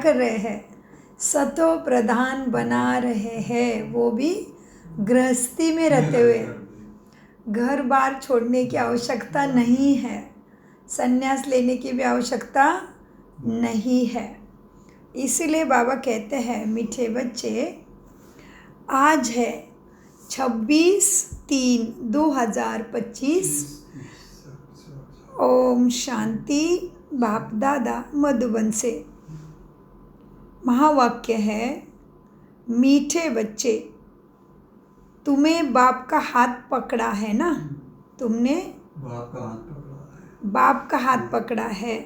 कर रहे हैं? सतो प्रधान बना रहे हैं, वो भी गृहस्थी में रहते हुए। घर बार छोड़ने की आवश्यकता नहीं है, संन्यास लेने की भी आवश्यकता नहीं है। इसीलिए बाबा कहते हैं, मीठे बच्चे, आज है 26/3/2025। ओम शांति। बाप दादा मधुबन से महावाक्य है, मीठे बच्चे, तुम्हें बाप का हाथ पकड़ा है ना? तुमने बाप का हाथ पकड़ा है।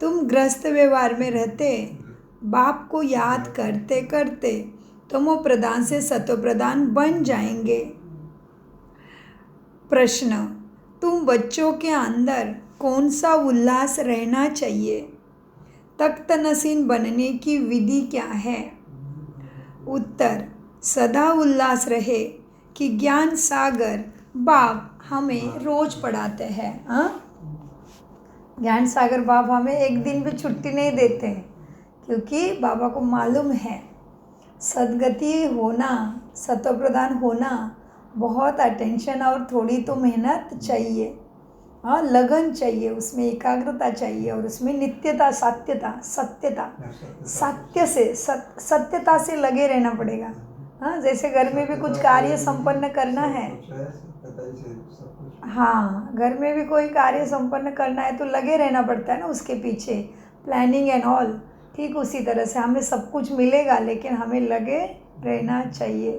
तुम गृहस्थ व्यवहार में रहते बाप को याद करते करते तमो प्रधान से सतो प्रधान बन जाएंगे। प्रश्न, तुम बच्चों के अंदर कौन सा उल्लास रहना चाहिए? तख्त नसीन बनने की विधि क्या है? उत्तर, सदा उल्लास रहे कि ज्ञान सागर बाप हमें रोज पढ़ाते हैं। ज्ञान सागर बाप हमें एक दिन भी छुट्टी नहीं देते, क्योंकि बाबा को मालूम है सद्गति होना, सतो प्रधान होना बहुत अटेंशन और थोड़ी तो मेहनत चाहिए। लगन चाहिए, उसमें एकाग्रता चाहिए और उसमें नित्यता, सत्यता से लगे रहना पड़ेगा। जैसे घर में भी कुछ कार्य संपन्न करना है, घर में भी कोई कार्य संपन्न करना है तो लगे रहना पड़ता है ना उसके पीछे, प्लानिंग एंड ऑल। ठीक उसी तरह से हमें सब कुछ मिलेगा, लेकिन हमें लगे रहना चाहिए।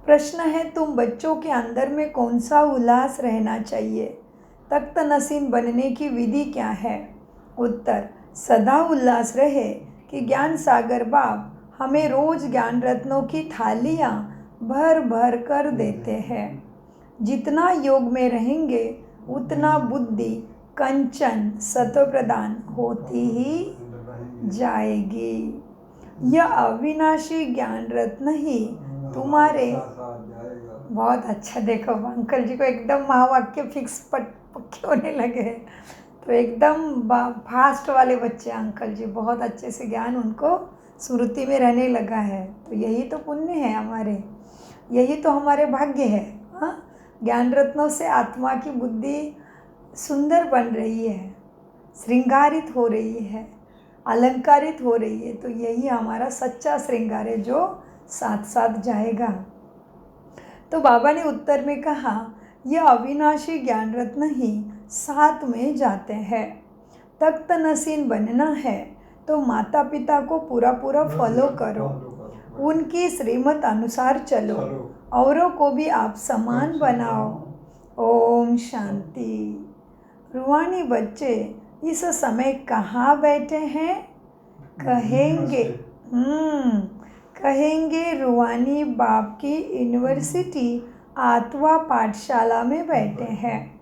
प्रश्न है, तुम बच्चों के अंदर में कौन सा उल्लास रहना चाहिए? तख्त नसीन बनने की विधि क्या है? उत्तर, सदा उल्लास रहे कि ज्ञान सागर बाप हमें रोज ज्ञान रत्नों की थालियाँ भर भर कर देते हैं। जितना योग में रहेंगे उतना बुद्धि कंचन सतो प्रदान होती ही जाएगी। यह अविनाशी ज्ञान रत्न ही तुम्हारे, बहुत अच्छा, देखो अंकल जी को एकदम महावाक्य फिक्स पक्के होने लगे हैं। तो एकदम फास्ट वाले बच्चे अंकल जी, बहुत अच्छे से ज्ञान उनको स्मृति में रहने लगा है। तो यही तो पुण्य है हमारे, यही तो हमारे भाग्य है। ज्ञान रत्नों से आत्मा की बुद्धि सुंदर बन रही है, श्रृंगारित हो रही है, अलंकारित हो रही है। तो यही हमारा सच्चा श्रृंगार है जो साथ साथ जाएगा। तो बाबा ने उत्तर में कहा, यह अविनाशी ज्ञान रत्न ही साथ में जाते हैं। तख्त नसीन बनना है तो माता पिता को पूरा पूरा फॉलो करो, उनकी श्रीमत अनुसार चलो, औरों को भी आप समान बनाओ। ओम शांति। रूहानी बच्चे इस समय कहाँ बैठे हैं? कहेंगे रूहानी बाप की यूनिवर्सिटी आत्मा पाठशाला में बैठे हैं।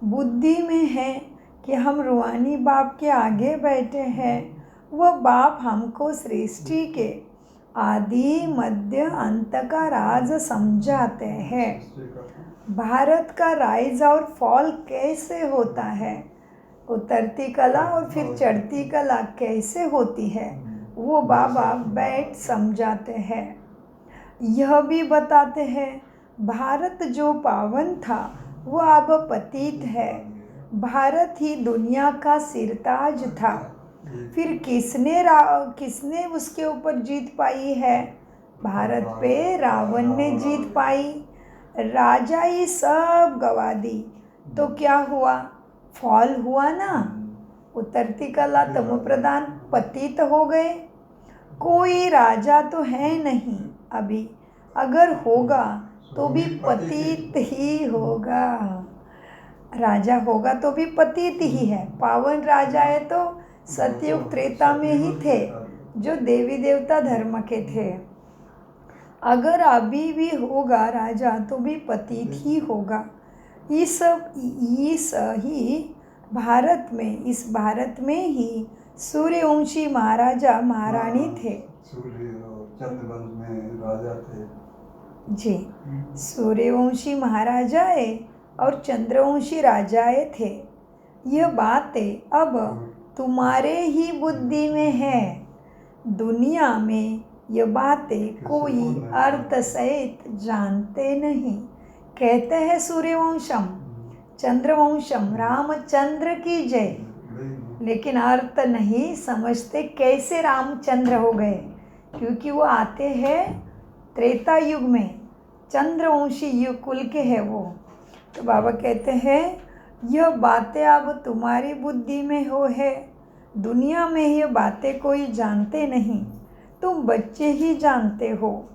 बुद्धि में है कि हम रूहानी बाप के आगे बैठे हैं। वह बाप हमको सृष्टि के आदि मध्य अंत का राज समझाते हैं। भारत का राइज और फॉल कैसे होता है, उतरती कला और फिर चढ़ती कला कैसे होती है, वो बाबा बैठ समझाते हैं। यह भी बताते हैं भारत जो पावन था वो अब पतित है। भारत ही दुनिया का सिरताज था, फिर किसने उसके ऊपर जीत पाई है? भारत पे रावण ने जीत पाई। राजा ही सब गवा दी तो क्या हुआ? फॉल हुआ ना। उतरती कला तमो प्रधान पतित हो गए। कोई राजा तो है नहीं अभी, अगर होगा तो भी पतित ही होगा। राजा होगा तो भी पतित ही है। पावन राजा है तो सतयुग त्रेता में ही थे, जो देवी देवता धर्म के थे। अगर अभी भी होगा राजा तो भी पतित ही होगा। इस भारत में ही सूर्यवंशी महाराजा महारानी थे। चंद्रवंश में राजा थे जी, सूर्यवंशी महाराजाए और चंद्रवंशी राजाए थे। यह बातें अब तुम्हारे ही बुद्धि में है। दुनिया में ये बातें कोई अर्थ सहित जानते नहीं। कहते हैं सूर्यवंशम चंद्रवंशम रामचंद्र की जय, लेकिन अर्थ नहीं समझते कैसे रामचंद्र हो गए, क्योंकि वो आते हैं त्रेता युग में, चंद्रवंशी युग कुल के हैं वो। तो बाबा कहते हैं यह बातें अब तुम्हारी बुद्धि में हो है, दुनिया में ये बातें कोई जानते नहीं, तुम बच्चे ही जानते हो।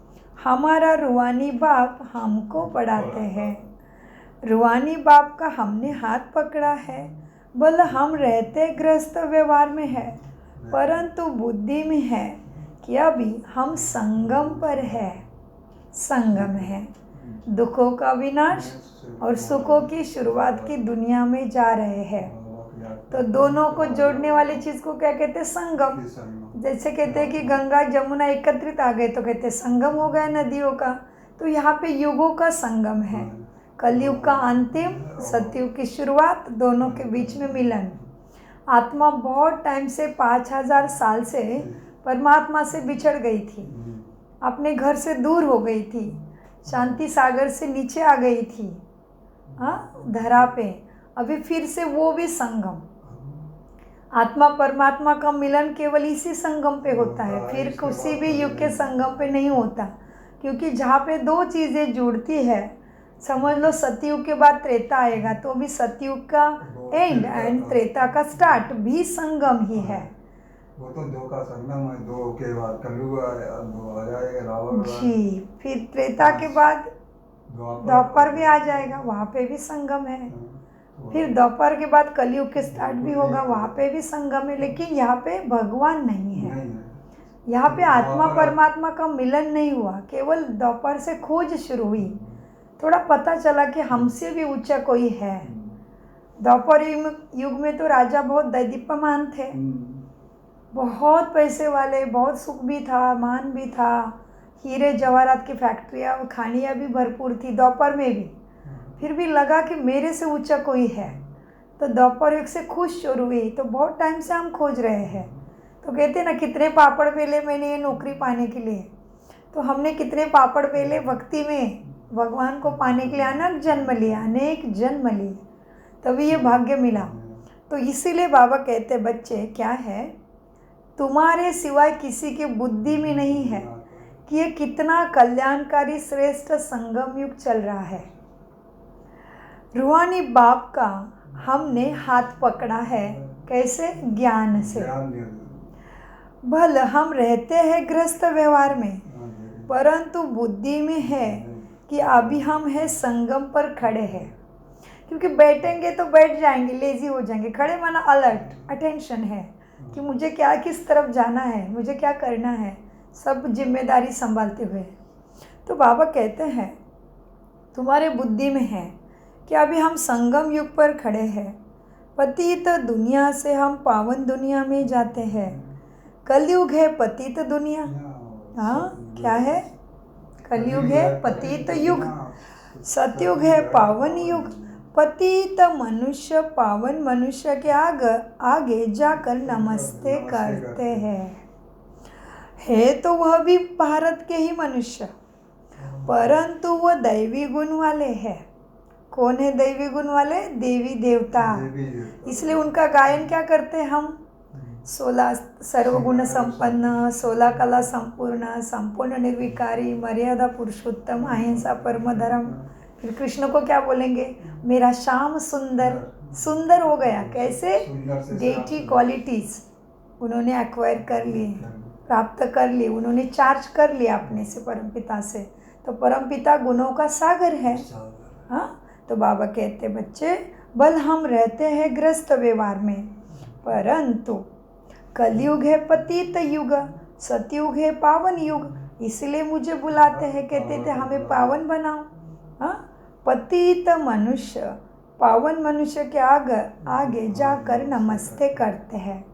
हमारा रूहानी बाप हमको पढ़ाते हैं, रूहानी बाप का हमने हाथ पकड़ा है। बोले हम रहते ग्रस्त व्यवहार में है, परंतु बुद्धि में है कि अभी हम संगम पर है। संगम है, दुखों का विनाश और सुखों की शुरुआत की दुनिया में जा रहे हैं। तो दोनों को जोड़ने वाली चीज़ को क्या कहते हैं? संगम। जैसे कहते हैं कि गंगा जमुना एकत्रित आ गए तो कहते हैं संगम हो गया नदियों का। तो यहाँ पे युगों का संगम है, कलयुग का अंतिम, सतयुग की शुरुआत, दोनों के बीच में मिलन। आत्मा बहुत टाइम से 5000 साल से परमात्मा से बिछड़ गई थी, अपने घर से दूर हो गई थी, शांति सागर से नीचे आ गई थी, हाँ, धरा पे। अभी फिर से वो भी संगम, आत्मा परमात्मा का मिलन केवल इसी संगम पे होता है, फिर किसी भी युग के संगम पे नहीं होता। क्योंकि जहाँ पे दो चीज़ें जुड़ती है, समझ लो सतयुग के बाद त्रेता आएगा तो भी सतयुग का एंड एंड त्रेता का स्टार्ट भी संगम ही है। वो तो दो का संगम है, दो के बाद कलयुग आ जाएगा, रावण जी, फिर त्रेता के बाद द्वापर भी आ जाएगा, वहाँ पे भी संगम है। फिर द्वापर के बाद कलयुग के स्टार्ट भी होगा, वहाँ पे भी संगम है। लेकिन यहाँ पे भगवान नहीं है, यहाँ पे आत्मा परमात्मा का मिलन नहीं हुआ, केवल द्वापर से खोज शुरू हुई। थोड़ा पता चला कि हमसे भी ऊंचा कोई है। द्वापर युग में तो राजा बहुत दैदीप्यमान थे, बहुत पैसे वाले, बहुत सुख भी था, मान भी था, हीरे जवाहरात की फैक्ट्रियाँ खानियाँ भी भरपूर थी द्वापर में भी। फिर भी लगा कि मेरे से ऊंचा कोई है, तो द्वापर युग से खुश शुरू हुई। तो बहुत टाइम से हम खोज रहे हैं। तो कहते ना कितने पापड़ बेले मैंने ये नौकरी पाने के लिए, तो हमने कितने पापड़ बेले भक्ति में भगवान को पाने के लिए अनेक जन्म लिया, अनेक जन्म लिए, तभी ये भाग्य मिला। तो इसीलिए बाबा कहते बच्चे क्या है, तुम्हारे सिवाय किसी की बुद्धि में नहीं है कि ये कितना कल्याणकारी श्रेष्ठ संगम युग चल रहा है। रूहानी बाप का हमने हाथ पकड़ा है, कैसे? ज्ञान से। भले हम रहते हैं गृहस्थ व्यवहार में, परंतु बुद्धि में है कि अभी हम है संगम पर खड़े हैं। क्योंकि बैठेंगे तो बैठ जाएंगे, लेजी हो जाएंगे, खड़े माना अलर्ट, अटेंशन है कि मुझे क्या, किस तरफ जाना है, मुझे क्या करना है, सब जिम्मेदारी संभालते हुए। तो बाबा कहते हैं तुम्हारे बुद्धि में है कि अभी हम संगम युग पर खड़े हैं। पतित दुनिया से हम पावन दुनिया में जाते हैं। कलयुग है पतित दुनिया, हाँ क्या है? कलयुग है पतित युग, सतयुग है पावन युग। पतित मनुष्य पावन मनुष्य के आगे जाकर नमस्ते करते हैं। है तो वह भी भारत के ही मनुष्य, परंतु वह दैवी गुण वाले हैं। कौन है दैवी गुण वाले? देवी देवता। इसलिए उनका गायन क्या करते हैं हम? 16 सर्वगुण संपन्न, 16 कला संपूर्ण, संपूर्ण निर्विकारी, मर्यादा पुरुषोत्तम, अहिंसा परम धर्म। फिर कृष्ण को क्या बोलेंगे? मेरा श्याम सुंदर, सुंदर हो गया। कैसे? डेटी क्वालिटीज उन्होंने एक्वायर कर लिए, प्राप्त कर लिए, उन्होंने चार्ज कर लिया अपने से, परमपिता से। तो परमपिता गुणों का सागर है। हाँ, तो बाबा कहते बच्चे, बल हम रहते हैं गृहस्थ व्यवहार में, परंतु कलयुग है पतित युग, सतयुग है पावन युग। इसलिए मुझे बुलाते हैं, कहते थे हमें पावन बनाओ। हाँ, पतित मनुष्य पावन मनुष्य के आगे जाकर नमस्ते करते हैं।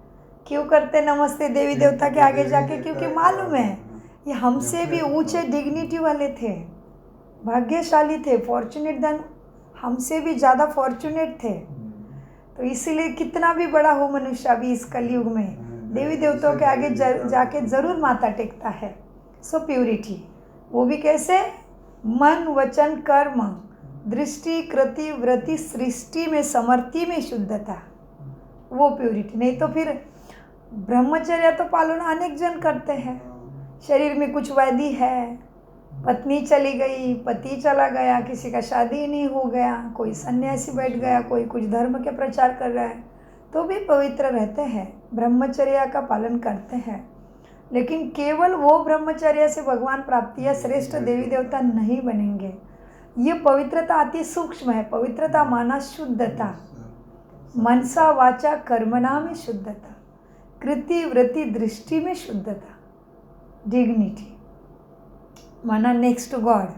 क्यों करते नमस्ते देवी देवता के आगे जाके? क्योंकि मालूम है ये हमसे भी ऊंचे डिग्निटी वाले थे, भाग्यशाली थे, फॉर्चुनेट देन हमसे भी ज़्यादा फॉर्चुनेट थे। तो इसीलिए कितना भी बड़ा हो मनुष्य अभी इस कलयुग में, देवी देवताओं के आगे जाके ज़रूर माथा टेकता है। सो प्योरिटी, वो भी कैसे? मन वचन कर्म दृष्टि कृति वृत्ति सृष्टि में समर्थि में शुद्धता, वो प्योरिटी। नहीं तो फिर ब्रह्मचर्य तो पालन अनेक जन करते हैं, शरीर में कुछ व्याधि है, पत्नी चली गई, पति चला गया, किसी का शादी नहीं हो गया, कोई सन्यासी बैठ गया, कोई कुछ धर्म के प्रचार कर रहा है, तो भी पवित्र रहते हैं, ब्रह्मचर्य का पालन करते हैं। लेकिन केवल वो ब्रह्मचर्य से भगवान प्राप्ति या श्रेष्ठ देवी देवता नहीं बनेंगे। ये पवित्रता अति सूक्ष्म है। पवित्रता माना शुद्धता, मनसा वाचा कर्मणा में शुद्धता, कृति वृत्ति दृष्टि में शुद्धता, डिग्निटी माना नेक्स्ट टू गॉड।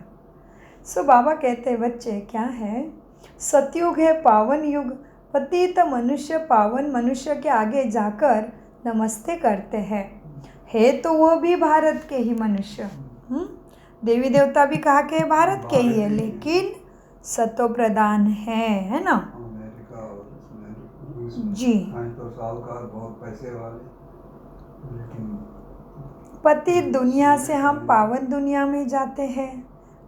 सो बाबा कहते हैं बच्चे क्या है? सतयुग है पावन युग, पतित मनुष्य पावन मनुष्य के आगे जाकर नमस्ते करते हैं। है तो वो भी भारत के ही मनुष्य, देवी देवता भी कहा के भारत के ही है, लेकिन सतो प्रधान है ना? अमेरिका और उसमें रूस में जी। तो साहूकार बहुत पैसे वाले, लेकिन पति दुनिया से हम पावन दुनिया में जाते हैं।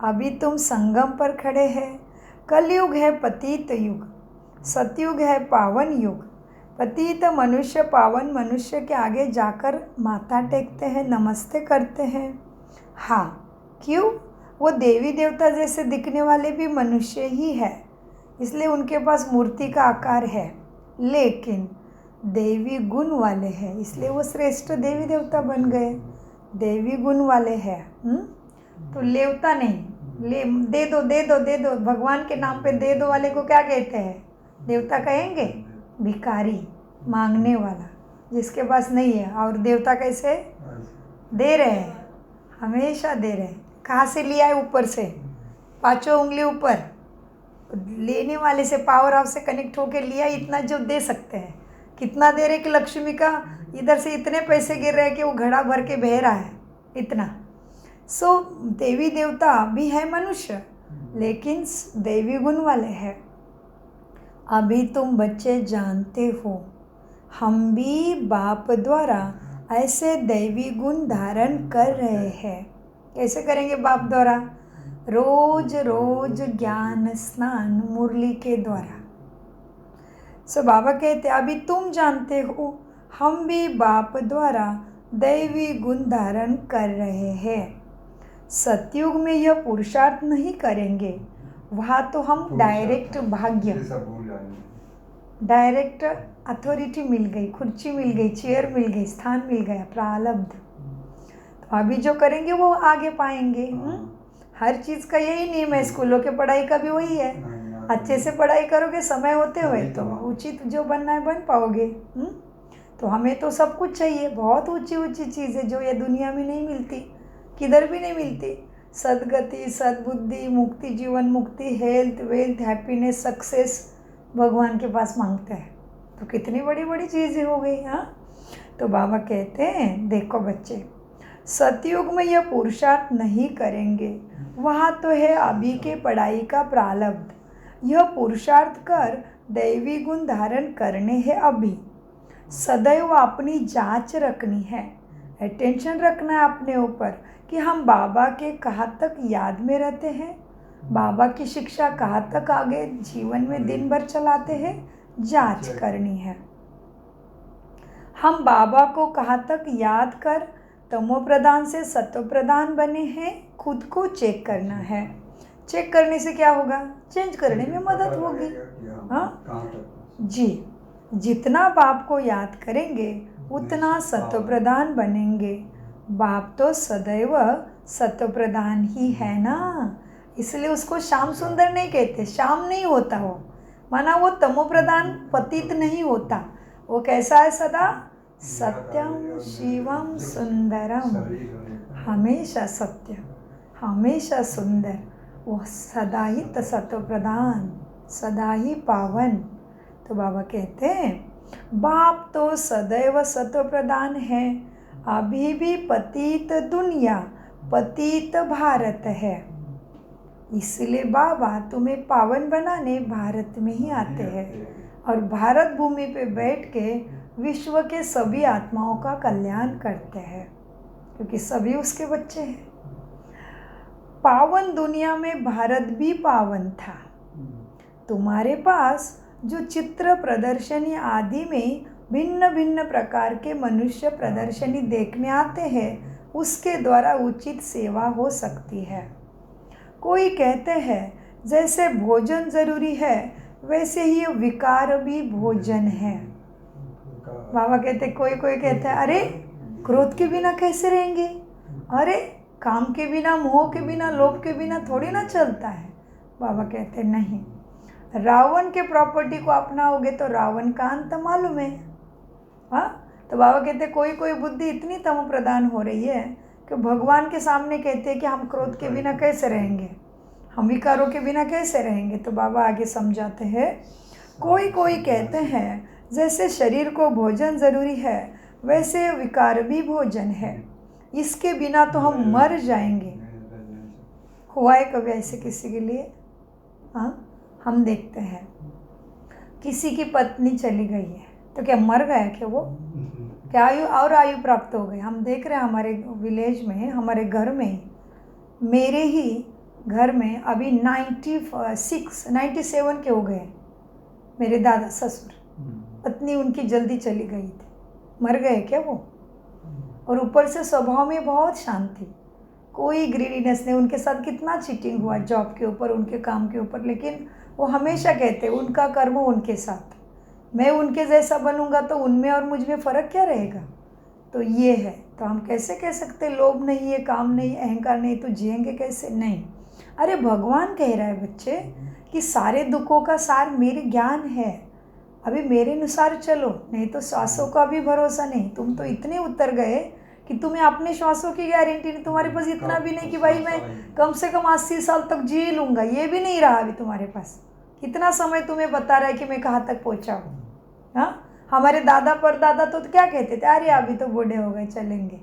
अभी तुम संगम पर खड़े हैं। कलयुग है पतित युग, सतयुग है पावन युग। पतित मनुष्य पावन मनुष्य के आगे जाकर माथा टेकते हैं, नमस्ते करते हैं। हाँ, क्यों? वो देवी देवता जैसे दिखने वाले भी मनुष्य ही है, इसलिए उनके पास मूर्ति का आकार है, लेकिन देवी गुण वाले हैं, इसलिए वो श्रेष्ठ देवी देवता बन गए। देवी गुण वाले हैं, तो लेवता नहीं, ले दे दो दे दो दे दो, भगवान के नाम पे दे दो वाले को क्या कहते हैं? देवता कहेंगे? भिखारी, मांगने वाला, जिसके पास नहीं है। और देवता कैसे दे रहे हैं? हमेशा दे रहे हैं। कहाँ से लिया है? ऊपर से, पांचों उंगली ऊपर, लेने वाले से पावर हाउस से कनेक्ट होकर लिया, इतना जो दे सकते हैं। कितना दे रहे कि लक्ष्मी का इधर से इतने पैसे गिर रहे हैं कि वो घड़ा भर के बह रहा है, इतना। सो देवी देवता भी है मनुष्य, लेकिन देवी गुण वाले हैं। अभी तुम बच्चे जानते हो, हम भी बाप द्वारा ऐसे दैवी गुण धारण कर रहे हैं। कैसे करेंगे बाप द्वारा? रोज रोज ज्ञान स्नान मुरली के द्वारा। सो बाबा कहते अभी तुम जानते हो, हम भी बाप द्वारा दैवी गुण धारण कर रहे हैं। सतयुग में यह पुरुषार्थ नहीं करेंगे, वहाँ तो हम डायरेक्ट भाग्य, डायरेक्ट अथॉरिटी मिल गई, कुर्सी मिल गई, चेयर मिल गई, स्थान मिल गया, प्रारब्ध। तो अभी जो करेंगे वो आगे पाएंगे। हर चीज़ का यही नियम है, स्कूलों के पढ़ाई का भी वही है। अच्छे से पढ़ाई करोगे समय होते हुए तो उचित जो बनना है बन पाओगे। तो हमें तो सब कुछ चाहिए, बहुत ऊंची ऊंची चीज़ें जो ये दुनिया में नहीं मिलती, किधर भी नहीं मिलती। सदगति, सद्बुद्धि, मुक्ति, जीवन मुक्ति, हेल्थ, वेल्थ, हैप्पीनेस, सक्सेस भगवान के पास मांगते हैं, तो कितनी बड़ी बड़ी चीज़ें हो गई। हाँ, तो बाबा कहते हैं देखो बच्चे, सतयुग में यह पुरुषार्थ नहीं करेंगे, वहाँ तो है अभी के पढ़ाई का प्रारब्ध। यह पुरुषार्थ कर दैवी गुण धारण करने हैं अभी। सदैव अपनी जांच रखनी है, अटेंशन रखना है अपने ऊपर कि हम बाबा के कहाँ तक याद में रहते हैं, बाबा की शिक्षा कहाँ तक आगे जीवन में दिन भर चलाते हैं, जांच करनी है। हम बाबा को कहाँ तक याद कर तमो प्रधान से सतो प्रधान बने हैं, खुद को चेक करना है। चेक करने से क्या होगा? चेंज करने में मदद होगी। हाँ जी, जितना बाप को याद करेंगे उतना सतो प्रधान बनेंगे। बाप तो सदैव सतो प्रधान ही है ना, इसलिए उसको श्याम सुंदर नहीं कहते। श्याम नहीं होता वो, माना वो तमो प्रधान पतित नहीं होता। वो कैसा है? सदा सत्यम शिवम सुंदरम, हमेशा सत्य, हमेशा सुंदर, वो सदा ही सतो प्रधान, सदा ही पावन। तो बाबा कहते हैं बाप तो सदैव सतो प्रधान है, अभी भी पतित दुनिया, पतित भारत है। इसलिए बाबा तुम्हें पावन बनाने भारत में ही आते हैं और भारत भूमि पे बैठ के विश्व के सभी आत्माओं का कल्याण करते हैं, क्योंकि सभी उसके बच्चे हैं। पावन दुनिया में भारत भी पावन था। तुम्हारे पास जो चित्र प्रदर्शनी आदि में भिन्न भिन्न प्रकार के मनुष्य प्रदर्शनी देखने आते हैं, उसके द्वारा उचित सेवा हो सकती है। कोई कहते हैं जैसे भोजन जरूरी है, वैसे ही विकार भी भोजन है। बाबा कहते, कोई कहता है अरे क्रोध के बिना कैसे रहेंगे, अरे काम के बिना, मोह के बिना, लोभ के बिना थोड़ी ना चलता है। बाबा कहते नहीं, रावण के प्रॉपर्टी को अपनाओगे तो रावण का अंत मालूम है। हाँ, तो बाबा कहते कोई बुद्धि इतनी तमो प्रधान हो रही है कि भगवान के सामने कहते हैं कि हम क्रोध के बिना कैसे रहेंगे, हम विकारों के बिना कैसे रहेंगे। तो बाबा आगे समझाते हैं, कोई कहते हैं जैसे शरीर को भोजन ज़रूरी है, वैसे विकार भी भोजन है, इसके बिना तो हम मर जाएंगे। हुआ है कभी ऐसे किसी के लिए? हाँ, हम देखते हैं किसी की पत्नी चली गई है तो क्या मर गया क्या वो? क्या आयु प्राप्त हो गई? हम देख रहे हैं हमारे विलेज में, हमारे घर में, मेरे ही घर में अभी 97 के हो गए मेरे दादा ससुर। पत्नी उनकी जल्दी चली गई थी, मर गए क्या वो? और ऊपर से स्वभाव में बहुत शांति, कोई ग्रीडीनेस नहीं। उनके साथ कितना चीटिंग हुआ जॉब के ऊपर, उनके काम के ऊपर, लेकिन वो हमेशा कहते उनका कर्म उनके साथ, मैं उनके जैसा बनूंगा तो उनमें और मुझ में फ़र्क क्या रहेगा। तो ये है, तो हम कैसे कह सकते लोभ नहीं है, काम नहीं, अहंकार नहीं, तो जिएंगे कैसे? नहीं। अरे भगवान कह रहा है बच्चे कि सारे दुखों का सार मेरे ज्ञान है, अभी मेरे अनुसार चलो, नहीं तो श्वासों का भी भरोसा नहीं। तुम तो इतने उतर गए कि तुम्हें अपने श्वासों की गारंटी नहीं, तुम्हारे पास इतना भी नहीं कि भाई मैं कम से कम 80 साल तक जी लूँगा, ये भी नहीं रहा अभी तुम्हारे पास। कितना समय तुम्हें बता रहा है कि मैं कहाँ तक पहुँचा हूँ। हाँ, हमारे दादा परदादा तो क्या कहते थे, अरे अभी तो बूढ़े हो गए चलेंगे।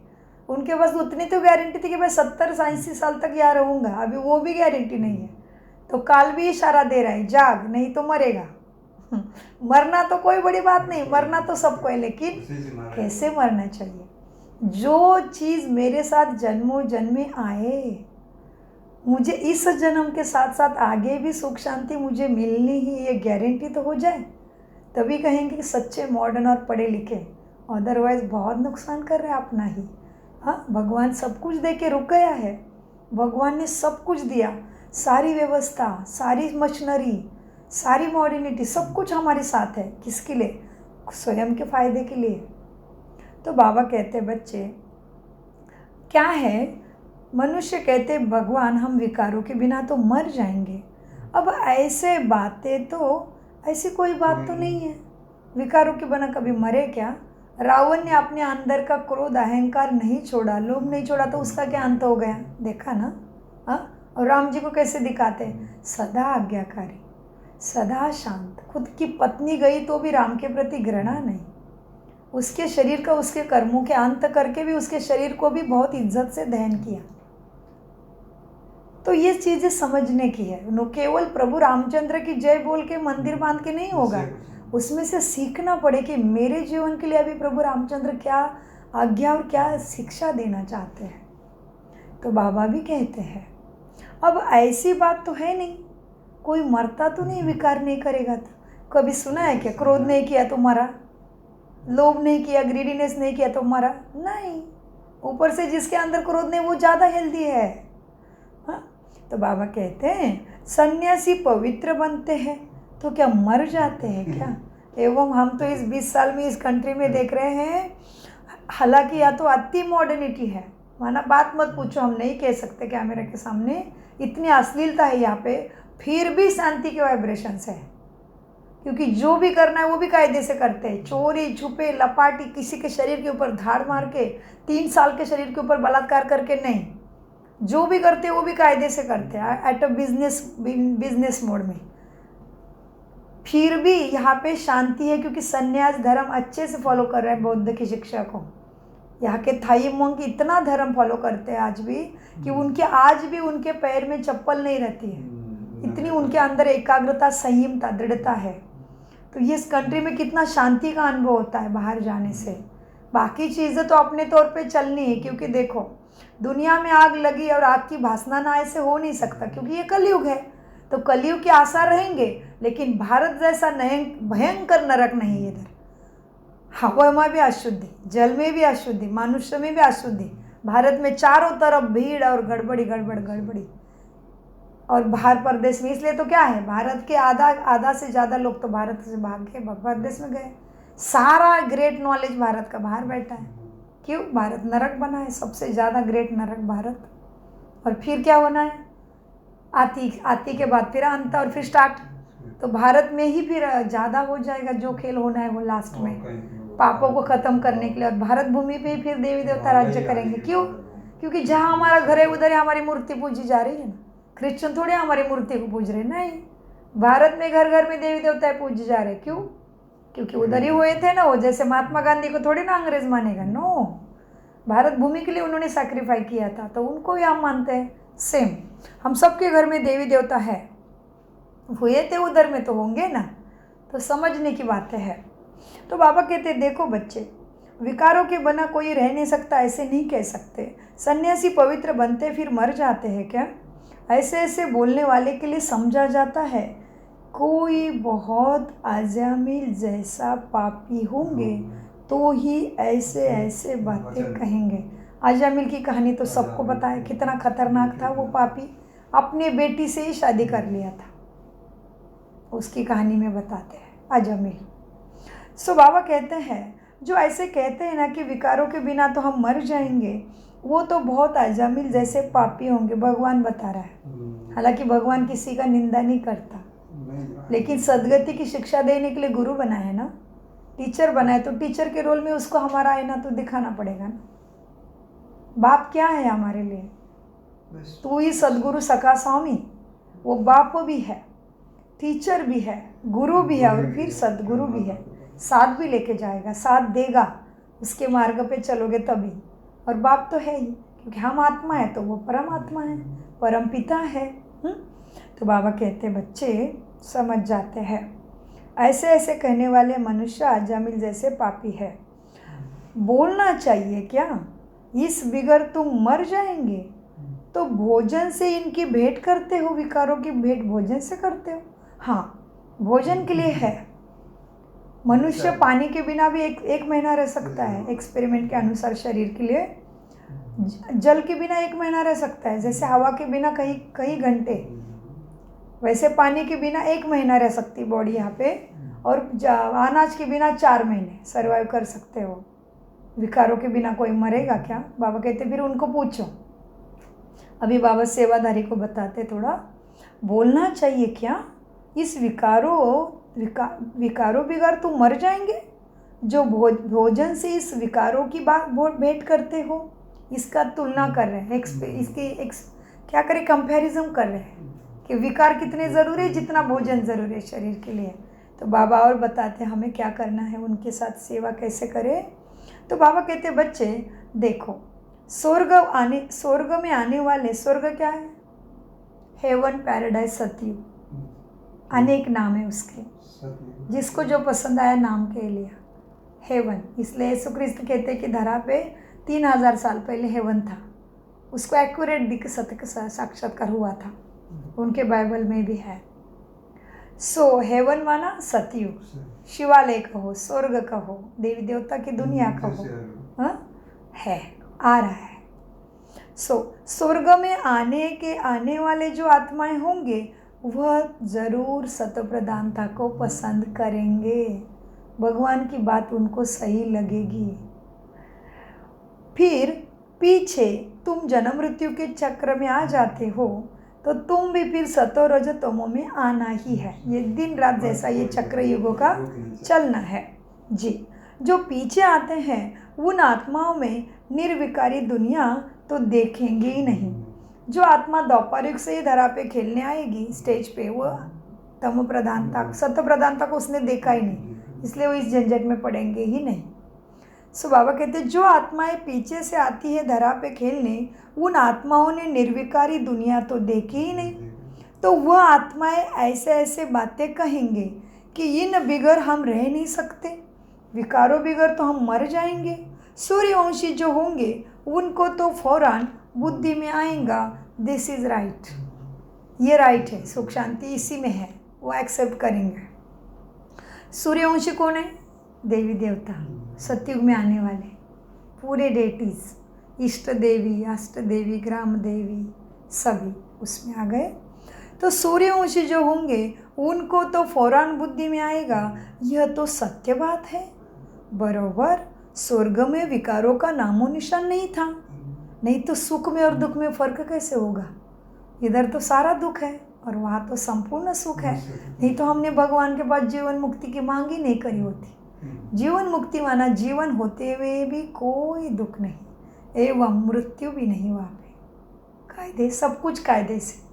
उनके पास उतनी तो गारंटी थी कि मैं 70-80 साल तक यहाँ रहूँगा, अभी वो भी गारंटी नहीं है। तो काल भी इशारा दे रहा है, जाग नहीं तो मरेगा। मरना तो कोई बड़ी बात नहीं, मरना तो सबको है, लेकिन कैसे मरना चाहिए। जो चीज़ मेरे साथ जन्मों जन्मे आए, मुझे इस जन्म के साथ साथ आगे भी सुख शांति मुझे मिलनी ही, ये गारंटी तो हो जाए, तभी कहेंगे कि सच्चे मॉडर्न और पढ़े लिखे। अदरवाइज बहुत नुकसान कर रहे हैं अपना ही। हाँ, भगवान सब कुछ दे के रुक गया है, भगवान ने सब कुछ दिया, सारी व्यवस्था, सारी मशीनरी, सारी मॉडर्निटी, सब कुछ हमारे साथ है। किसके लिए? स्वयं के फायदे के लिए। तो बाबा कहते बच्चे क्या है, मनुष्य कहते भगवान हम विकारों के बिना तो मर जाएंगे। अब ऐसे बातें तो, ऐसी कोई बात तो नहीं है, विकारों के बिना कभी मरे क्या? रावण ने अपने अंदर का क्रोध अहंकार नहीं छोड़ा, लोभ नहीं छोड़ा, तो उसका क्या अंत हो गया? देखा ना। हाँ, और राम जी को कैसे दिखाते हैं? सदा आज्ञाकारी, सदा शांत। खुद की पत्नी गई तो भी राम के प्रति घृणा नहीं, उसके शरीर का, उसके कर्मों के अंत करके भी उसके शरीर को भी बहुत इज्जत से दहन किया। तो ये चीज़ें समझने की है। नो केवल प्रभु रामचंद्र की जय बोल के मंदिर बांध के नहीं होगा, उसमें से सीखना पड़े कि मेरे जीवन के लिए अभी प्रभु रामचंद्र क्या आज्ञा और क्या शिक्षा देना चाहते हैं। तो बाबा भी कहते हैं अब ऐसी बात तो है नहीं, कोई मरता तो नहीं विकार नहीं करेगा। तो कभी सुना है क्या क्रोध नहीं किया तो मरा, लोभ नहीं किया, ग्रीडीनेस नहीं किया तो मरा? नहीं। ऊपर से जिसके अंदर क्रोध नहीं वो ज़्यादा हेल्दी है। हाँ, तो बाबा कहते हैं सन्यासी पवित्र बनते हैं तो क्या मर जाते हैं क्या? एवं हम तो इस 20 साल में इस कंट्री में देख रहे हैं, हालांकि या तो अति मॉडर्निटी है, माना बात मत पूछो, हम नहीं कह सकते कैमरे के सामने, इतनी अश्लीलता है यहाँ पे, फिर भी शांति के वाइब्रेशंस है। क्योंकि जो भी करना है वो भी कायदे से करते हैं, चोरी छुपे लपाटी, किसी के शरीर के ऊपर धाड़ मार के, 3 साल के शरीर के ऊपर बलात्कार करके नहीं, जो भी करते हैं वो भी कायदे से करते हैं, एट अ बिजनेस मोड में। फिर भी यहाँ पे शांति है क्योंकि संन्यास धर्म अच्छे से फॉलो कर रहे हैं बौद्ध की शिक्षा को। यहाँ के थाई मोंग इतना धर्म फॉलो करते हैं आज भी कि उनके आज भी उनके पैर में चप्पल नहीं रहती है, इतनी उनके अंदर एकाग्रता, संयमता, दृढ़ता है। तो ये इस कंट्री में कितना शांति का अनुभव होता है बाहर जाने से। बाकी चीज़ें तो अपने तौर पे चलनी है, क्योंकि देखो दुनिया में आग लगी और आग की भासना ना ऐसे हो नहीं सकता, क्योंकि ये कलयुग है। तो कलयुग के आसार रहेंगे, लेकिन भारत जैसा भयंकर नरक नहीं है इधर। हवा में भी अशुद्धि, जल में भी अशुद्धि, मनुष्य में भी अशुद्धि। भारत में चारों तरफ भीड़ और गड़बड़ी। और बाहर प्रदेश में, इसलिए तो क्या है, भारत के आधा से ज़्यादा लोग तो भारत से भाग के प्रदेश में गए। सारा ग्रेट नॉलेज भारत का बाहर बैठा है। क्यों? भारत नरक बना है, सबसे ज़्यादा ग्रेट नरक भारत। और फिर क्या होना है? आती के बाद फिर अंत और फिर स्टार्ट। तो भारत में ही फिर ज़्यादा हो जाएगा जो खेल होना है वो लास्ट में, पापों को ख़त्म करने के लिए। और भारत भूमि पे ही फिर देवी देवता राज्य करेंगे। क्यों? क्योंकि जहाँ हमारा घर है उधर ही हमारी मूर्ति पूजी जा रही है ना। क्रिश्चियन थोड़े हमारी मूर्ति को पूज रहे, नहीं। भारत में घर घर में देवी देवता पूजे जा रहे। क्यों? क्योंकि उधर ही हुए थे ना वो। जैसे महात्मा गांधी को थोड़ी ना अंग्रेज मानेगा, नो। भारत भूमि के लिए उन्होंने सैक्रिफाइस किया था, तो उनको ही हम मानते हैं। सेम हम सबके घर में देवी देवता है, हुए थे उधर में तो होंगे ना। तो समझने की बातें है। तो बाबा कहते देखो बच्चे, विकारों के बिना कोई रह नहीं सकता, ऐसे नहीं कह सकते। सन्यासी पवित्र बनते फिर मर जाते हैं क्या? ऐसे ऐसे बोलने वाले के लिए समझा जाता है कोई बहुत अजामिल जैसा पापी होंगे तो ही ऐसे ऐसे बातें कहेंगे। अजामिल की कहानी तो सबको पता है, कितना खतरनाक था वो पापी। अपने बेटी से ही शादी कर लिया था, उसकी कहानी में बताते हैं अजामिल। सो बाबा कहते हैं जो ऐसे कहते हैं ना कि विकारों के बिना तो हम मर जाएंगे, वो तो बहुत अजामिल जैसे पापी होंगे, भगवान बता रहा है। हालांकि भगवान किसी का निंदा नहीं करता, लेकिन सदगति की शिक्षा देने के लिए गुरु बनाया है ना, टीचर बनाए, तो टीचर के रोल में उसको हमारा आईना तो दिखाना पड़ेगा ना। बाप क्या है हमारे लिए? तू ही सदगुरु सखा स्वामी, वो बाप भी है, टीचर भी है, गुरु भी है और फिर सदगुरु भी है। साथ भी लेके जाएगा, साथ देगा, उसके मार्ग पे चलोगे तभी। और बाप तो है ही, क्योंकि हम आत्मा है तो वो परमात्मा है, परम पिता है। तो बाबा कहते बच्चे समझ जाते हैं, ऐसे ऐसे कहने वाले मनुष्य अजामिल जैसे पापी है। बोलना चाहिए क्या? इस बिगर तुम मर जाएंगे। तो भोजन से इनकी भेंट करते हो, विकारों की भेंट भोजन से करते हो। हाँ, भोजन के लिए है। मनुष्य पानी के बिना भी एक महीना रह सकता है, एक्सपेरिमेंट के अनुसार शरीर के लिए। जल के बिना 1 महीना रह सकता है, जैसे हवा के बिना कई घंटे, वैसे पानी के बिना 1 महीना रह सकती बॉडी यहाँ पे। और अनाज के बिना 4 महीने सर्वाइव कर सकते हो। विकारों के बिना कोई मरेगा क्या? बाबा कहते फिर उनको पूछो। अभी बाबा सेवाधारी को बताते थोड़ा, बोलना चाहिए क्या? इस विकारों बिगर तुम मर जाएंगे। जो भोजन से इस विकारों की बात भेंट करते हो, इसका तुलना कर रहे हैं, क्या करें, कंपैरिजन कर रहे हैं कि विकार कितने ज़रूरी है जितना भोजन ज़रूरी है शरीर के लिए। तो बाबा और बताते हैं हमें क्या करना है, उनके साथ सेवा कैसे करें। तो बाबा कहते बच्चे देखो, स्वर्ग में आने वाले, स्वर्ग क्या है? हेवन, पैराडाइज, सतयुग, अनेक नाम है उसके, जिसको जो पसंद आया नाम के लिया। हेवन, इसलिए यीशु क्रिस्त कहते हैं कि धरा पे 3000 साल पहले हेवन था, उसको एक्यूरेट दिख सत्य का साक्षात्कार हुआ था, उनके बाइबल में भी है। सो हेवन माना सतयुग, शिवालय कहो, स्वर्ग कहो, देवी देवता की दुनिया कहो, है, आ रहा है। सो स्वर्ग में आने वाले जो आत्माएं होंगे वह जरूर सत्य प्रधानता को पसंद करेंगे, भगवान की बात उनको सही लगेगी। फिर पीछे तुम जन्म मृत्यु के चक्र में आ जाते हो तो तुम भी फिर सतो रजो तमो में आना ही है। ये दिन रात जैसा ये चक्र युगों का चलना है जी। जो पीछे आते हैं उन आत्माओं में निर्विकारी दुनिया तो देखेंगे ही नहीं। जो आत्मा द्वापर युग से ही धरा पे खेलने आएगी स्टेज पे, वो तमो प्रधानता, सत्य प्रधानता को उसने देखा ही नहीं, इसलिए वो इस झंझट में पड़ेंगे ही नहीं। सो बाबा कहते जो आत्माएं पीछे से आती है धरा पे खेलने, उन आत्माओं ने निर्विकारी दुनिया तो देखी ही नहीं। तो वह आत्माएं ऐसे ऐसे बातें कहेंगे कि इन बिगर हम रह नहीं सकते, विकारों बिगर तो हम मर जाएंगे। सूर्यवंशी जो होंगे उनको तो फौरन बुद्धि में आएगा दिस इज़ राइट, ये राइट है, सुख शांति इसी में है, वो एक्सेप्ट करेंगे। सूर्यवंशी कौन है? देवी देवता, सतयुग में आने वाले पूरे डेटीज, इष्ट देवी, अष्ट देवी, ग्राम देवी, सभी उसमें आ गए। तो सूर्यवंशी जो होंगे उनको तो फौरन बुद्धि में आएगा यह तो सत्य बात है। बरोबर, स्वर्ग में विकारों का नामो निशान नहीं था, नहीं तो सुख में और दुख में फर्क कैसे होगा? इधर तो सारा दुख है और वहाँ तो संपूर्ण सुख है, नहीं तो हमने भगवान के पास जीवन मुक्ति की मांग ही नहीं करी होती। जीवन मुक्ति माना जीवन होते हुए भी कोई दुख नहीं एवं मृत्यु भी नहीं, वहाँ पे कायदे, सब कुछ कायदे से।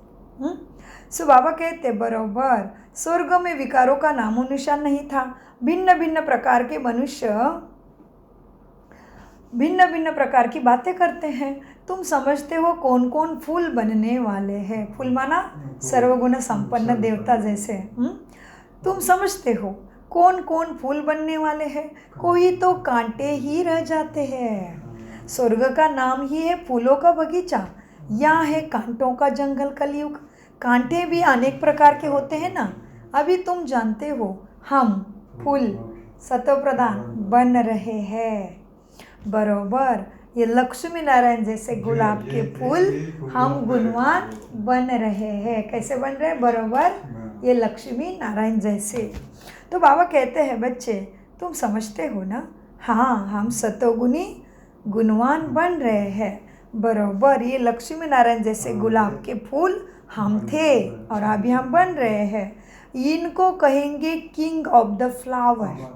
सो बाबा कहते बरोबर, स्वर्ग में विकारों का नामो निशान नहीं था। भिन्न भिन्न प्रकार के मनुष्य भिन्न भिन्न प्रकार की बातें करते हैं। तुम समझते हो कौन कौन फूल बनने वाले हैं? फूल माना सर्वगुण संपन्न देवता जैसे। तुम समझते हो कौन कौन फूल बनने वाले हैं? कोई तो कांटे ही रह जाते हैं। स्वर्ग का नाम ही है फूलों का बगीचा, यहाँ है कांटों का जंगल कलयुग। कांटे भी अनेक प्रकार के होते हैं ना। अभी तुम जानते हो हम फूल सतो प्रधान बन रहे हैं। बरोबर, ये लक्ष्मी नारायण जैसे गुलाब के फूल हम गुणवान बन रहे हैं। कैसे बन रहे हैं? बरोबर, ये लक्ष्मी नारायण जैसे। तो बाबा कहते हैं बच्चे तुम समझते हो ना, हाँ हम सतोगुणी गुणवान बन रहे हैं। बरोबर, ये लक्ष्मी नारायण जैसे गुलाब के फूल हम थे और अभी हम बन रहे हैं। इनको कहेंगे king of the flower.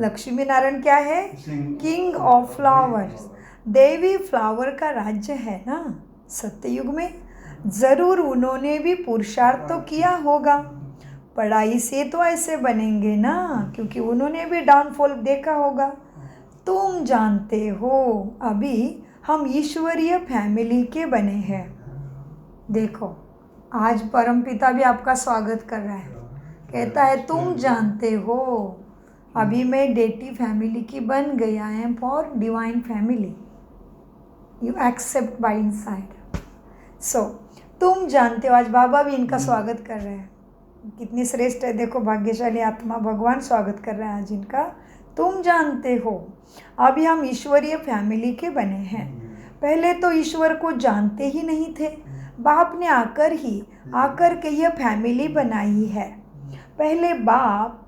Lakshmi Narayan क्या है? King of flowers. Devi flower का राज्य है ना सत्ययुग में। ज़रूर उन्होंने भी पुरुषार्थ तो किया होगा, पढ़ाई से तो ऐसे बनेंगे ना, क्योंकि उन्होंने भी डाउनफॉल देखा होगा। तुम जानते हो अभी हम ईश्वरीय फैमिली के बने हैं। देखो आज परमपिता भी आपका स्वागत कर रहा है, कहता है तुम जानते हो अभी मैं डेटी फैमिली की बन गई, I am for divine family, you accept by inside. So तुम जानते हो, आज बाबा भी इनका स्वागत कर रहे हैं, कितनी श्रेष्ठ है। देखो भाग्यशाली आत्मा भगवान स्वागत कर रहा है आज इनका। तुम जानते हो अभी हम ईश्वरीय फैमिली के बने हैं। पहले तो ईश्वर को जानते ही नहीं थे, बाप ने आकर के यह फैमिली बनाई है। पहले बाप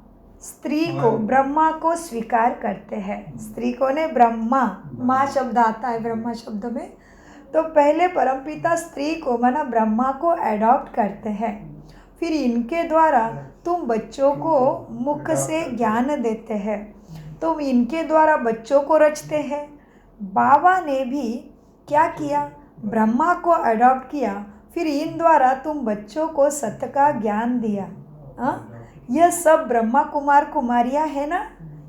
स्त्री को, ब्रह्मा को स्वीकार करते हैं। स्त्री को ने ब्रह्मा, माँ शब्द आता है ब्रह्मा शब्द में। तो पहले परमपिता स्त्री को माना ब्रह्मा को एडॉप्ट करते हैं, फिर इनके द्वारा तुम बच्चों को मुख से ज्ञान देते हैं, तुम इनके द्वारा बच्चों को रचते हैं। बाबा ने भी क्या किया? ब्रह्मा को अडॉप्ट किया, फिर इन द्वारा तुम बच्चों को सत्य का ज्ञान दिया। यह सब ब्रह्मा कुमार कुमारियाँ है ना।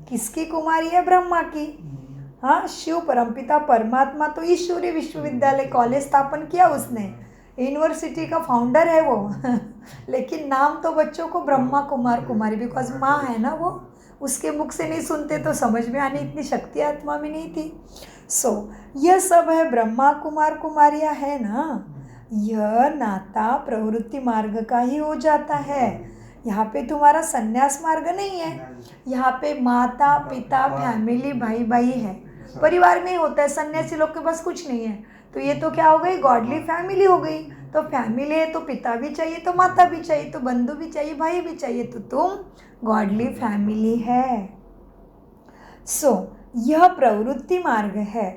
किसकी कुमारी है? ब्रह्मा की। हाँ, शिव परमपिता परमात्मा तो ईश्वरीय विश्वविद्यालय कॉलेज स्थापन किया उसने, यूनिवर्सिटी का फाउंडर है वो लेकिन नाम तो बच्चों को ब्रह्मा कुमार कुमारी, बिकॉज माँ है ना वो, उसके मुख से नहीं सुनते तो समझ में आने इतनी शक्ति आत्मा में नहीं थी। सो यह सब है ब्रह्मा कुमार कुमारियाँ है ना। यह नाता प्रवृत्ति मार्ग का ही हो जाता है। यहाँ पे तुम्हारा संन्यास मार्ग नहीं है, यहाँ पे माता पिता फैमिली भाई भाई है, परिवार में ही होता है। सन्यासी लोग के पास कुछ नहीं है, तो ये तो क्या हो गई? गॉडली फैमिली हो गई। तो फैमिली है तो पिता भी चाहिए, तो माता भी चाहिए, तो बंधु भी चाहिए, भाई भी चाहिए, तो तुम गॉडली फैमिली है। सो यह प्रवृत्ति मार्ग है।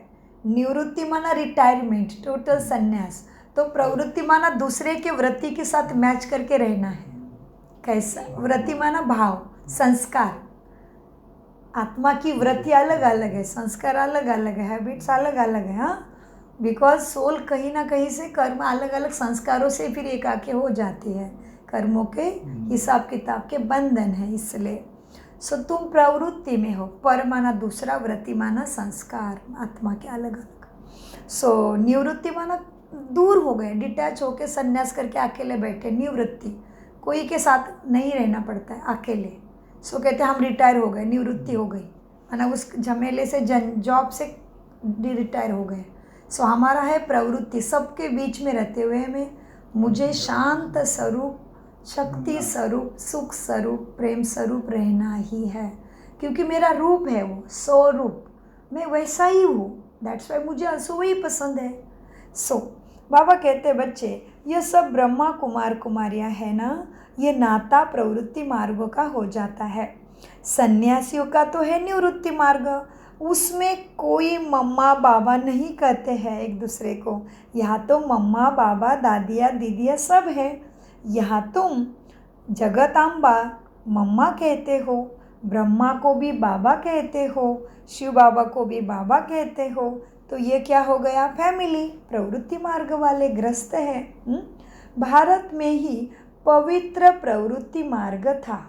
निवृत्ति माना रिटायरमेंट, टोटल संन्यास। तो प्रवृत्ति माना दूसरे के वृत्ति के साथ मैच करके रहना है। कैसा? वृत्ति माना भाव, संस्कार। आत्मा की वृत्ति अलग अलग है, संस्कार अलग अलग है, हैबिट्स अलग अलग है। हाँ, बिकॉज सोल कहीं ना कहीं से कर्म अलग अलग संस्कारों से फिर एक आके हो जाती है, कर्मों के हिसाब किताब के बंधन है इसलिए। सो तुम प्रवृत्ति में हो। पर माना दूसरा, वृत्ति माना संस्कार, आत्मा के अलग अलग। सो निवृत्ति माना दूर हो गए, डिटैच होके संन्यास करके अकेले बैठे, निवृत्ति। कोई के साथ नहीं रहना पड़ता है अकेले। सो कहते हैं हम रिटायर हो गए, निवृत्ति हो गई, है उस झमेले से जॉब से रिटायर हो गए। सो हमारा है प्रवृत्ति, सबके बीच में रहते हुए हमें मुझे शांत स्वरूप, शक्ति स्वरूप, सुख स्वरूप, प्रेम स्वरूप रहना ही है, क्योंकि मेरा रूप है वो स्वरूप, मैं वैसा ही हूँ। दैट्स वाई मुझे असो वही पसंद है। सो बाबा कहते बच्चे ये सब ब्रह्मा कुमार कुमारियाँ है ना, ये नाता प्रवृत्ति मार्गों का हो जाता है। सन्यासियों का तो है निवृत्ति मार्ग, उसमें कोई मम्मा बाबा नहीं कहते हैं एक दूसरे को। यहाँ तो मम्मा बाबा दादिया दीदिया सब है। यहाँ तुम जगतांबा मम्मा कहते हो, ब्रह्मा को भी बाबा कहते हो, शिव बाबा को भी बाबा कहते हो। तो ये क्या हो गया, फैमिली प्रवृत्ति मार्ग वाले ग्रस्त है। भारत में ही पवित्र प्रवृत्ति मार्ग था,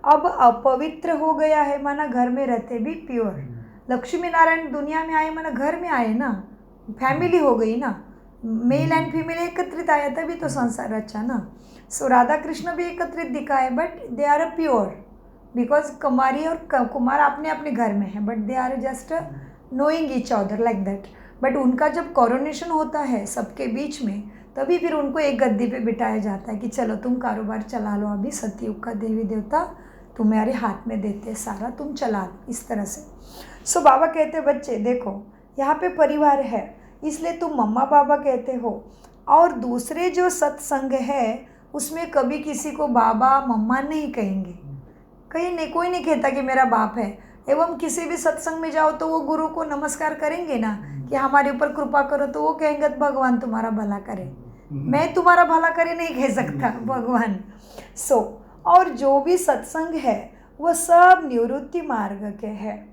अब अपवित्र हो गया है, माना घर में रहते भी प्योर। लक्ष्मी नारायण दुनिया में आए माना घर में आए ना, फैमिली हो गई ना, मेल एंड फीमेल एकत्रित आया तभी तो संसार रचा ना। सो राधा कृष्ण भी एकत्रित दिखाए, but they are a pure, because कुमारी और कुमार अपने अपने घर में है, but they are just knowing each other like that. But उनका जब कोरोनेशन होता है सबके बीच में, तभी फिर उनको एक गद्दी पे बिठाया जाता है कि चलो तुम कारोबार चला लो, अभी सतयुग का देवी देवता तुम्हारे हाथ में देते सारा, तुम चला लो इस तरह से। सो बाबा कहते बच्चे देखो यहाँ पे परिवार है, इसलिए तुम मम्मा बाबा कहते हो। और दूसरे जो सत्संग है उसमें कभी किसी को बाबा मम्मा नहीं कहेंगे, कहीं नहीं, कोई नहीं कहता कि मेरा बाप है। एवं किसी भी सत्संग में जाओ तो वो गुरु को नमस्कार करेंगे ना कि हमारे ऊपर कृपा करो, तो वो कहेंगे भगवान तुम्हारा भला करे, मैं तुम्हारा भला करे नहीं कह सकता भगवान। सो और जो भी सत्संग है वह सब निवृत्ति मार्ग के है।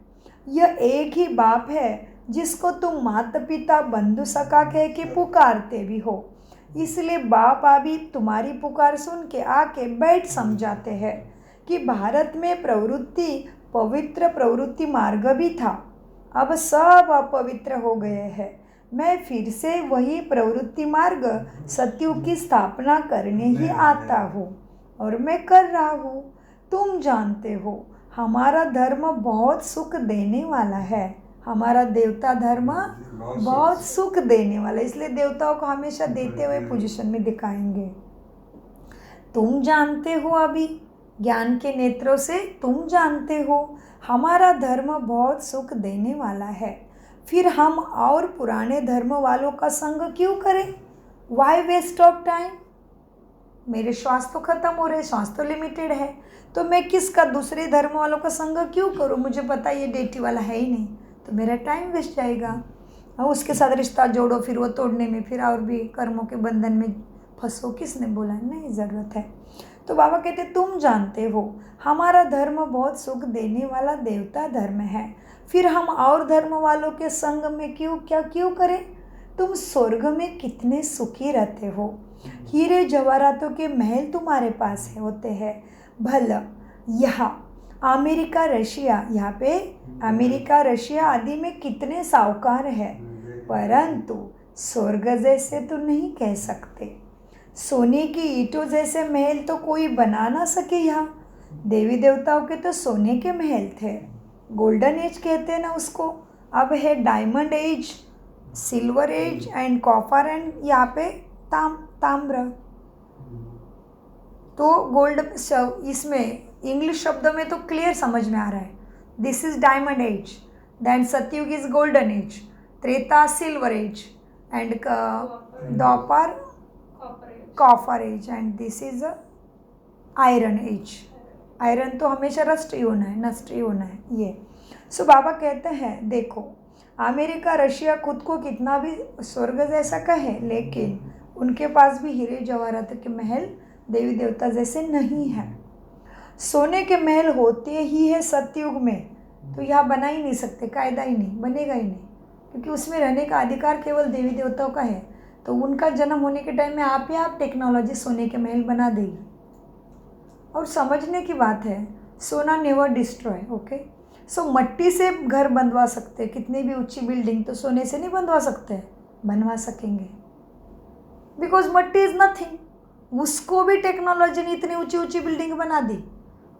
यह एक ही बाप है जिसको तुम माता पिता बंधु सखा कह के पुकारते भी हो, इसलिए बाप अभी तुम्हारी पुकार सुन के आके बैठ समझाते हैं कि भारत में प्रवृत्ति पवित्र प्रवृत्ति मार्ग भी था, अब सब अपवित्र हो गए हैं। मैं फिर से वही प्रवृत्ति मार्ग सतयुग की स्थापना करने ही आता हूँ और मैं कर रहा हूँ। तुम जानते हो हमारा धर्म बहुत सुख देने वाला है, हमारा देवता धर्म बहुत सुख देने वाला है, इसलिए देवताओं को हमेशा देते हुए पोजीशन में दिखाएंगे। तुम जानते हो, अभी ज्ञान के नेत्रों से तुम जानते हो हमारा धर्म बहुत सुख देने वाला है, फिर हम और पुराने धर्म वालों का संग क्यों करें? Why waste of time? मेरे श्वास तो ख़त्म हो रहे, श्वास तो लिमिटेड है, तो मैं किसका दूसरे धर्म वालों का संग क्यों करूं? मुझे पता ये डेटी वाला है ही नहीं, तो मेरा टाइम वेस्ट जाएगा। और उसके साथ रिश्ता जोड़ो, फिर वो तोड़ने में फिर और भी कर्मों के बंधन में फंसो, किसने बोला? नहीं ज़रूरत है। तो बाबा कहते तुम जानते हो हमारा धर्म बहुत सुख देने वाला देवता धर्म है, फिर हम और धर्म वालों के संग में क्यों करें? तुम स्वर्ग में कितने सुखी रहते हो, हीरे जवाहरातों के महल तुम्हारे पास होते हैं। भला यहाँ अमेरिका रशिया, यहाँ पे अमेरिका रशिया आदि में कितने साहूकार हैं, परंतु स्वर्ग जैसे तो नहीं कह सकते। सोने की ईंटों जैसे महल तो कोई बना ना सके। यहाँ देवी देवताओं के तो सोने के महल थे, गोल्डन एज कहते हैं ना उसको। अब है diamond age, silver age and copper and यहाँ पे ताम्र। तो गोल्ड इसमें इंग्लिश शब्द में तो क्लियर समझ में आ रहा है, this is diamond age, then Satyug is golden age, Treta silver age and Dwapar copper age and this is iron age. Iron तो हमेशा रस्ट ही होना है, नष्ट ही होना है ये। सो बाबा कहते हैं देखो अमेरिका रशिया खुद को कितना भी स्वर्ग जैसा कहे, लेकिन उनके पास भी हीरे जवाहरात के महल देवी देवता जैसे नहीं है। सोने के महल होते ही है सतयुग में, तो यहाँ बना ही नहीं सकते, कायदा ही नहीं, बनेगा ही नहीं, क्योंकि उसमें रहने का अधिकार केवल देवी देवताओं का है। तो उनका जन्म होने के टाइम में आप ही आप टेक्नोलॉजी सोने के महल बना देगी। और समझने की बात है, सोना नेवर डिस्ट्रॉय, ओके। सो मट्टी से घर बनवा सकते, कितनी भी ऊंची बिल्डिंग, तो सोने से नहीं बनवा सकते, बनवा सकेंगे, बिकॉज मट्टी इज़ नथिंग, उसको भी टेक्नोलॉजी ने इतनी ऊंची ऊंची बिल्डिंग बना दी,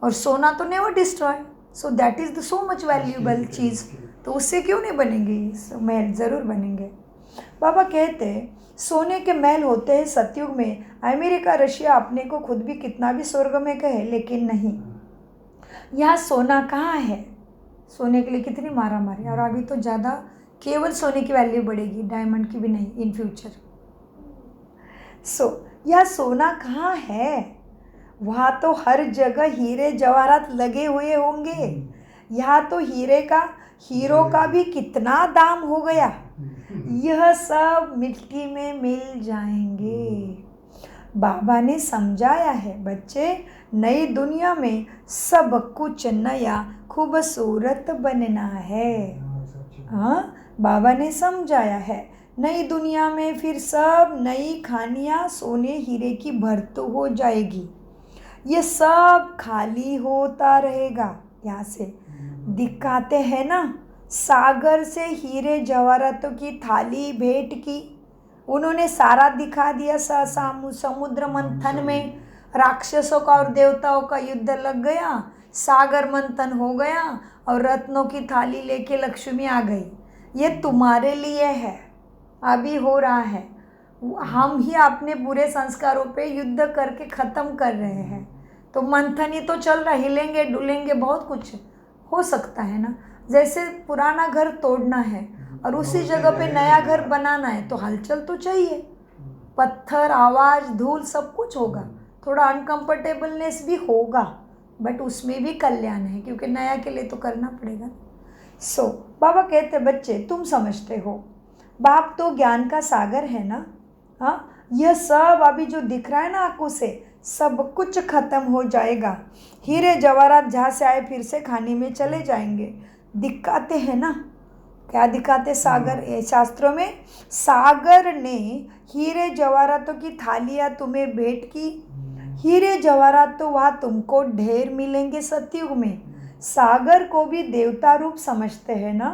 और सोना तो never destroy, so that is the so much valuable चीज़, तो उससे क्यों नहीं बनेंगी महल, ज़रूर बनेंगे। बाबा कहते हैं सोने के महल होते हैं सतयुग में, अमेरिका रशिया अपने को खुद भी कितना भी स्वर्ग में कहे, लेकिन नहीं, यहाँ सोना कहाँ है, सोने के लिए कितनी मारा मारी, और अभी तो ज़्यादा केवल सोने की वैल्यू बढ़ेगी, डायमंड की भी नहीं इन फ्यूचर। यह सोना कहाँ है, वहाँ तो हर जगह हीरे जवाहरात लगे हुए होंगे, यहाँ तो हीरो का भी कितना दाम हो गया, यह सब मिट्टी में मिल जाएंगे। बाबा ने समझाया है बच्चे, नई दुनिया में सब कुछ नया खूबसूरत बनना है। हाँ, बाबा ने समझाया है, नई दुनिया में फिर सब नई खानियाँ सोने हीरे की भरतू हो जाएगी, ये सब खाली होता रहेगा। यहाँ से दिखाते हैं ना, सागर से हीरे जवाहरातों की थाली भेंट की, उन्होंने सारा दिखा दिया। समुद्र मंथन में राक्षसों का और देवताओं का युद्ध लग गया, सागर मंथन हो गया, और रत्नों की थाली लेके लक्ष्मी आ गई। ये तुम्हारे लिए है, अभी हो रहा है, हम ही अपने बुरे संस्कारों पे युद्ध करके ख़त्म कर रहे हैं। तो मंथन ही तो चल रहा, हिलेंगे डुलेंगे, बहुत कुछ हो सकता है ना। जैसे पुराना घर तोड़ना है और उसी जगह पे नया घर बनाना है, तो हलचल तो चाहिए, पत्थर, आवाज़, धूल, सब कुछ होगा, थोड़ा अनकंफर्टेबलनेस भी होगा, बट उसमें भी कल्याण है, क्योंकि नया के लिए तो करना पड़ेगा। बाबा कहते बच्चे तुम समझते हो, बाप तो ज्ञान का सागर है ना। हाँ, यह सब अभी जो दिख रहा है ना आंखों से, सब कुछ खत्म हो जाएगा, हीरे जवाहरात जहाँ से आए फिर से खाने में चले जाएंगे। दिखाते हैं ना, क्या दिखाते सागर, शास्त्रों में सागर ने हीरे जवाहरातों की थालियाँ तुम्हें भेंट की, हीरे जवाहरात तो वहाँ तुमको ढेर मिलेंगे सतयुग में। सागर को भी देवता रूप समझते हैं ना,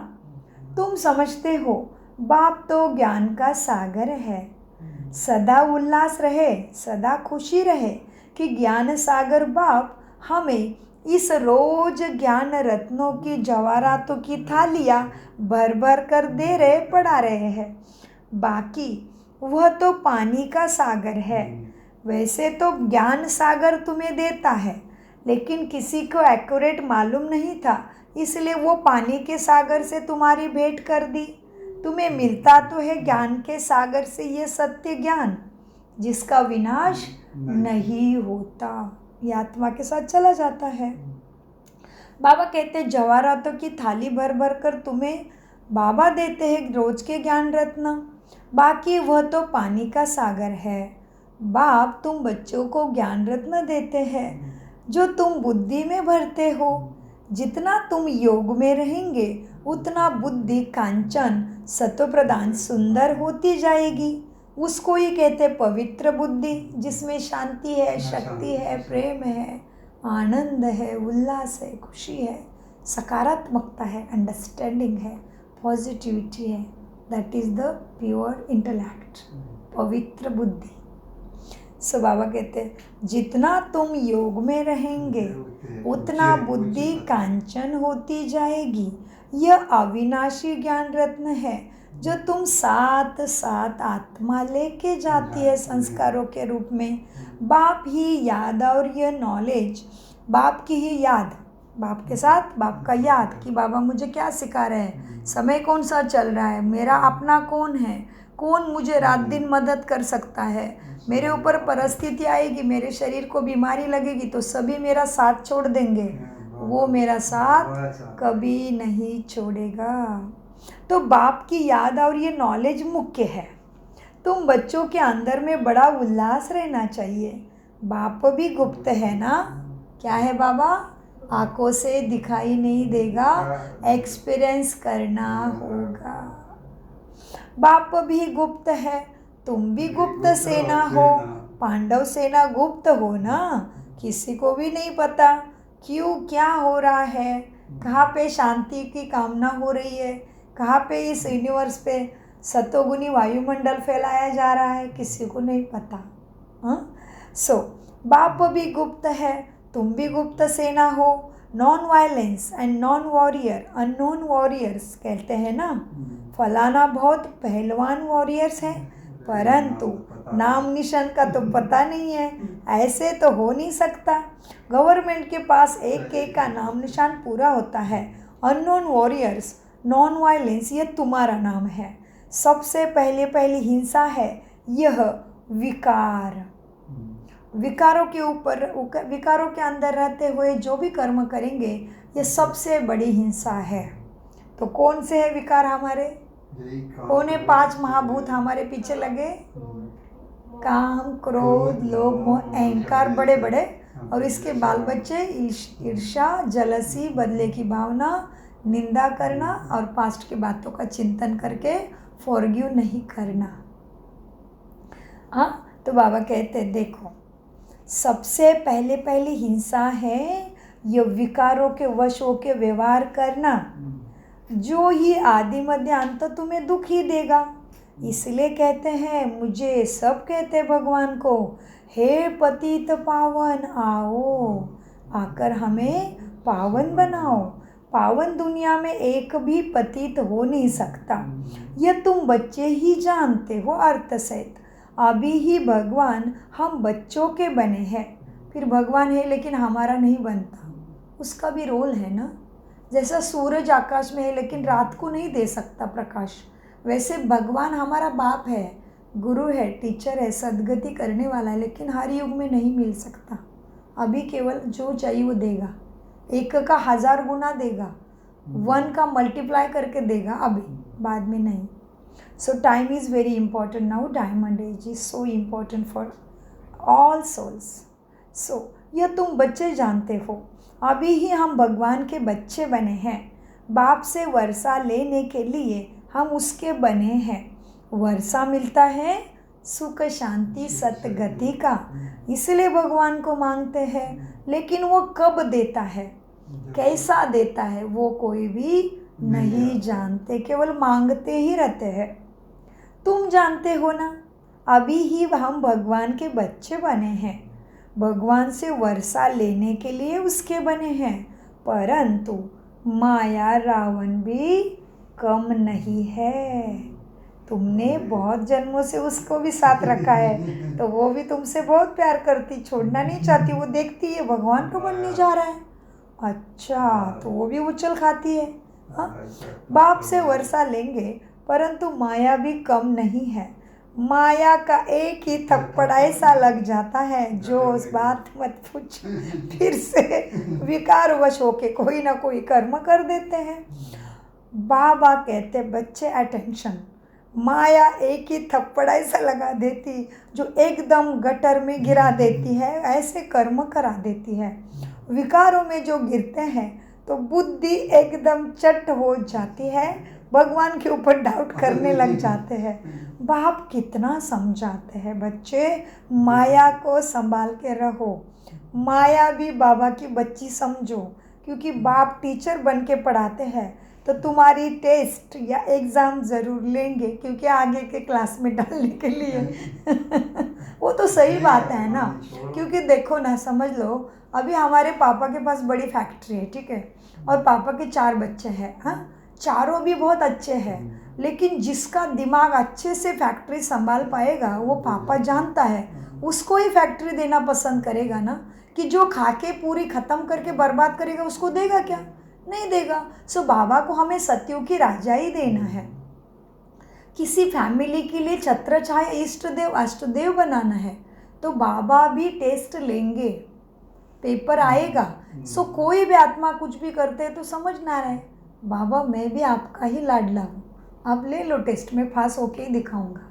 तुम समझते हो बाप तो ज्ञान का सागर है। सदा उल्लास रहे, सदा खुशी रहे कि ज्ञान सागर बाप हमें इस रोज ज्ञान रत्नों की जवाहरातों की थालियाँ भर भर कर दे रहे, पढ़ा रहे हैं। बाकी वह तो पानी का सागर है। वैसे तो ज्ञान सागर तुम्हें देता है, लेकिन किसी को एक्यूरेट मालूम नहीं था, इसलिए वो पानी के सागर से तुम्हारी भेंट कर दी। तुम्हें मिलता तो है ज्ञान के सागर से ये सत्य ज्ञान, जिसका विनाश नहीं होता, ये आत्मा के साथ चला जाता है। बाबा कहते जवाहरातों की थाली भर भर कर तुम्हें बाबा देते हैं रोज के ज्ञान रत्न, बाकी वह तो पानी का सागर है। बाप तुम बच्चों को ज्ञान रत्न देते हैं जो तुम बुद्धि में भरते हो। जितना तुम योग में रहेंगे उतना बुद्धि कांचन सत्व प्रदान सुंदर होती जाएगी। उसको ही कहते पवित्र बुद्धि, जिसमें शांति है, शक्ति है, प्रेम है, आनंद है, उल्लास है, खुशी है, सकारात्मकता है, अंडरस्टैंडिंग है, पॉजिटिविटी है। That is the pure intellect, पवित्र बुद्धि। सो बाबा कहते हैं जितना तुम योग में रहेंगे उतना बुद्धि कांचन होती जाएगी। यह अविनाशी ज्ञान रत्न है जो तुम साथ साथ आत्मा लेके जाती है संस्कारों के रूप में। बाप ही याद और यह नॉलेज, बाप की ही याद, बाप के साथ बाप का याद कि बाबा मुझे क्या सिखा रहे हैं, समय कौन सा चल रहा है, मेरा अपना कौन है, कौन मुझे रात दिन मदद कर सकता है, मेरे ऊपर परिस्थिति आएगी, मेरे शरीर को बीमारी लगेगी तो सभी मेरा साथ छोड़ देंगे, वो मेरा साथ कभी नहीं छोड़ेगा। तो बाप की याद और ये नॉलेज मुख्य है। तुम बच्चों के अंदर में बड़ा उल्लास रहना चाहिए। बाप भी गुप्त है ना, क्या है बाबा, आंखों से दिखाई नहीं देगा, एक्सपीरियंस करना होगा। बाप भी गुप्त है, तुम भी गुप्त सेना हो, पांडव सेना गुप्त हो ना, किसी को भी नहीं पता क्यों क्या हो रहा है, कहाँ पे शांति की कामना हो रही है, कहाँ पे इस यूनिवर्स पे सतोगुनी वायुमंडल फैलाया जा रहा है, किसी को नहीं पता। हाँ, सो बाप भी गुप्त है, तुम भी गुप्त सेना हो। Non violence and non warrior, unknown warriors कहते हैं ना, फलाना बहुत पहलवान वॉरियर्स हैं, परंतु नाम निशान का तो पता नहीं है, ऐसे तो हो नहीं सकता। गवर्नमेंट के पास एक एक का नाम निशान पूरा होता है। अननोन वॉरियर्स, नॉन वायलेंस, ये तुम्हारा नाम है। सबसे पहली हिंसा है यह विकार। विकारों के ऊपर, विकारों के अंदर रहते हुए जो भी कर्म करेंगे ये सबसे बड़ी हिंसा है। तो कौन से है विकार हमारे? कौन है 5 महाभूत हमारे पीछे लगे? काम, क्रोध, लोभ, मोह, अहंकार, बड़े बड़े, और इसके बाल बच्चे ईर्ष्या, जलसी, बदले की भावना, निंदा करना और पास्ट की बातों का चिंतन करके फॉरगिव नहीं करना। हाँ, तो बाबा कहते देखो, सबसे पहली हिंसा है ये विकारों के वश होके व्यवहार करना, जो ही आदि मध्य अंत तुम्हें दुख ही देगा। इसलिए कहते हैं, मुझे सब कहते भगवान को, हे पतित पावन आओ, आकर हमें पावन बनाओ। पावन दुनिया में एक भी पतित हो नहीं सकता, यह तुम बच्चे ही जानते हो अर्थ सहित। अभी ही भगवान हम बच्चों के बने हैं, फिर भगवान है लेकिन हमारा नहीं बनता, उसका भी रोल है ना। जैसा सूरज आकाश में है लेकिन रात को नहीं दे सकता प्रकाश, वैसे भगवान हमारा बाप है, गुरु है, टीचर है, सद्गति करने वाला है, लेकिन हर युग में नहीं मिल सकता। अभी केवल जो चाहिए वो देगा, 1 का 1000 गुना देगा, 1 का मल्टीप्लाई करके देगा, अभी बाद में नहीं। So time is very important now. Diamond age is so important for all souls. So यह तुम बच्चे जानते हो, अभी ही हम भगवान के बच्चे बने हैं। बाप से वर्षा लेने के लिए हम उसके बने हैं। वर्षा मिलता है सुख, शांति, सतगति का, इसलिए भगवान को मांगते हैं। लेकिन वो कब देता है, कैसा देता है, वो कोई भी नहीं जानते, केवल मांगते ही रहते हैं। तुम जानते हो ना, अभी ही हम भगवान के बच्चे बने हैं, भगवान से वर्षा लेने के लिए उसके बने हैं, परंतु माया रावण भी कम नहीं है। तुमने बहुत जन्मों से उसको भी साथ रखा है, तो वो भी तुमसे बहुत प्यार करती, छोड़ना नहीं चाहती। वो देखती है भगवान को बनने जा रहा है, अच्छा, तो वो भी उछल खाती है। हाँ, बाप से वर्षा लेंगे, परंतु माया भी कम नहीं है। माया का एक ही थप्पड़ ऐसा लग जाता है, जो उस बात मत पूछ, फिर से विकार वश होके कोई ना कोई कर्म कर देते हैं। बाबा कहते बच्चे अटेंशन, माया एक ही थप्पड़ ऐसा लगा देती जो एकदम गटर में गिरा देती है, ऐसे कर्म करा देती है। विकारों में जो गिरते हैं तो बुद्धि एकदम चट हो जाती है, भगवान के ऊपर डाउट करने लग जाते हैं। बाप कितना समझाते हैं, बच्चे माया को संभाल के रहो, माया भी बाबा की बच्ची समझो, क्योंकि बाप टीचर बन के पढ़ाते हैं तो तुम्हारी टेस्ट या एग्ज़ाम ज़रूर लेंगे, क्योंकि आगे के क्लास में डालने के लिए वो तो सही बात है ना। क्योंकि देखो ना, समझ लो, अभी हमारे पापा के पास बड़ी फैक्ट्री है, ठीक है, और पापा के 4 बच्चे हैं। हाँ, चारों भी बहुत अच्छे हैं, लेकिन जिसका दिमाग अच्छे से फैक्ट्री संभाल पाएगा वो पापा जानता है, उसको ही फैक्ट्री देना पसंद करेगा ना। कि जो खा के पूरी ख़त्म करके बर्बाद करेगा उसको देगा क्या? नहीं देगा। सो बाबा को हमें सत्यों की राजा ही देना है। किसी फैमिली के लिए छत्र छाया इष्ट देव अष्टदेव बनाना है तो बाबा भी टेस्ट लेंगे, पेपर आएगा। सो कोई भी आत्मा कुछ भी करते हैं तो समझना रहे, बाबा मैं भी आपका ही लाडला हूँ, आप ले लो टेस्ट में पास होके ही दिखाऊंगा।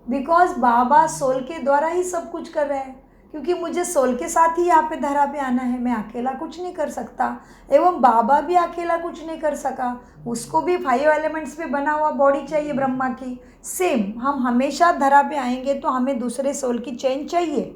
बिकॉज बाबा सोल के द्वारा ही सब कुछ कर रहे हैं, क्योंकि मुझे सोल के साथ ही यहाँ पे धरा पे आना है, मैं अकेला कुछ नहीं कर सकता। एवं बाबा भी अकेला कुछ नहीं कर सका, उसको भी 5 एलिमेंट्स पे बना हुआ बॉडी चाहिए ब्रह्मा की। सेम हम हमेशा धरा पे आएंगे तो हमें दूसरे सोल की चेन चाहिए।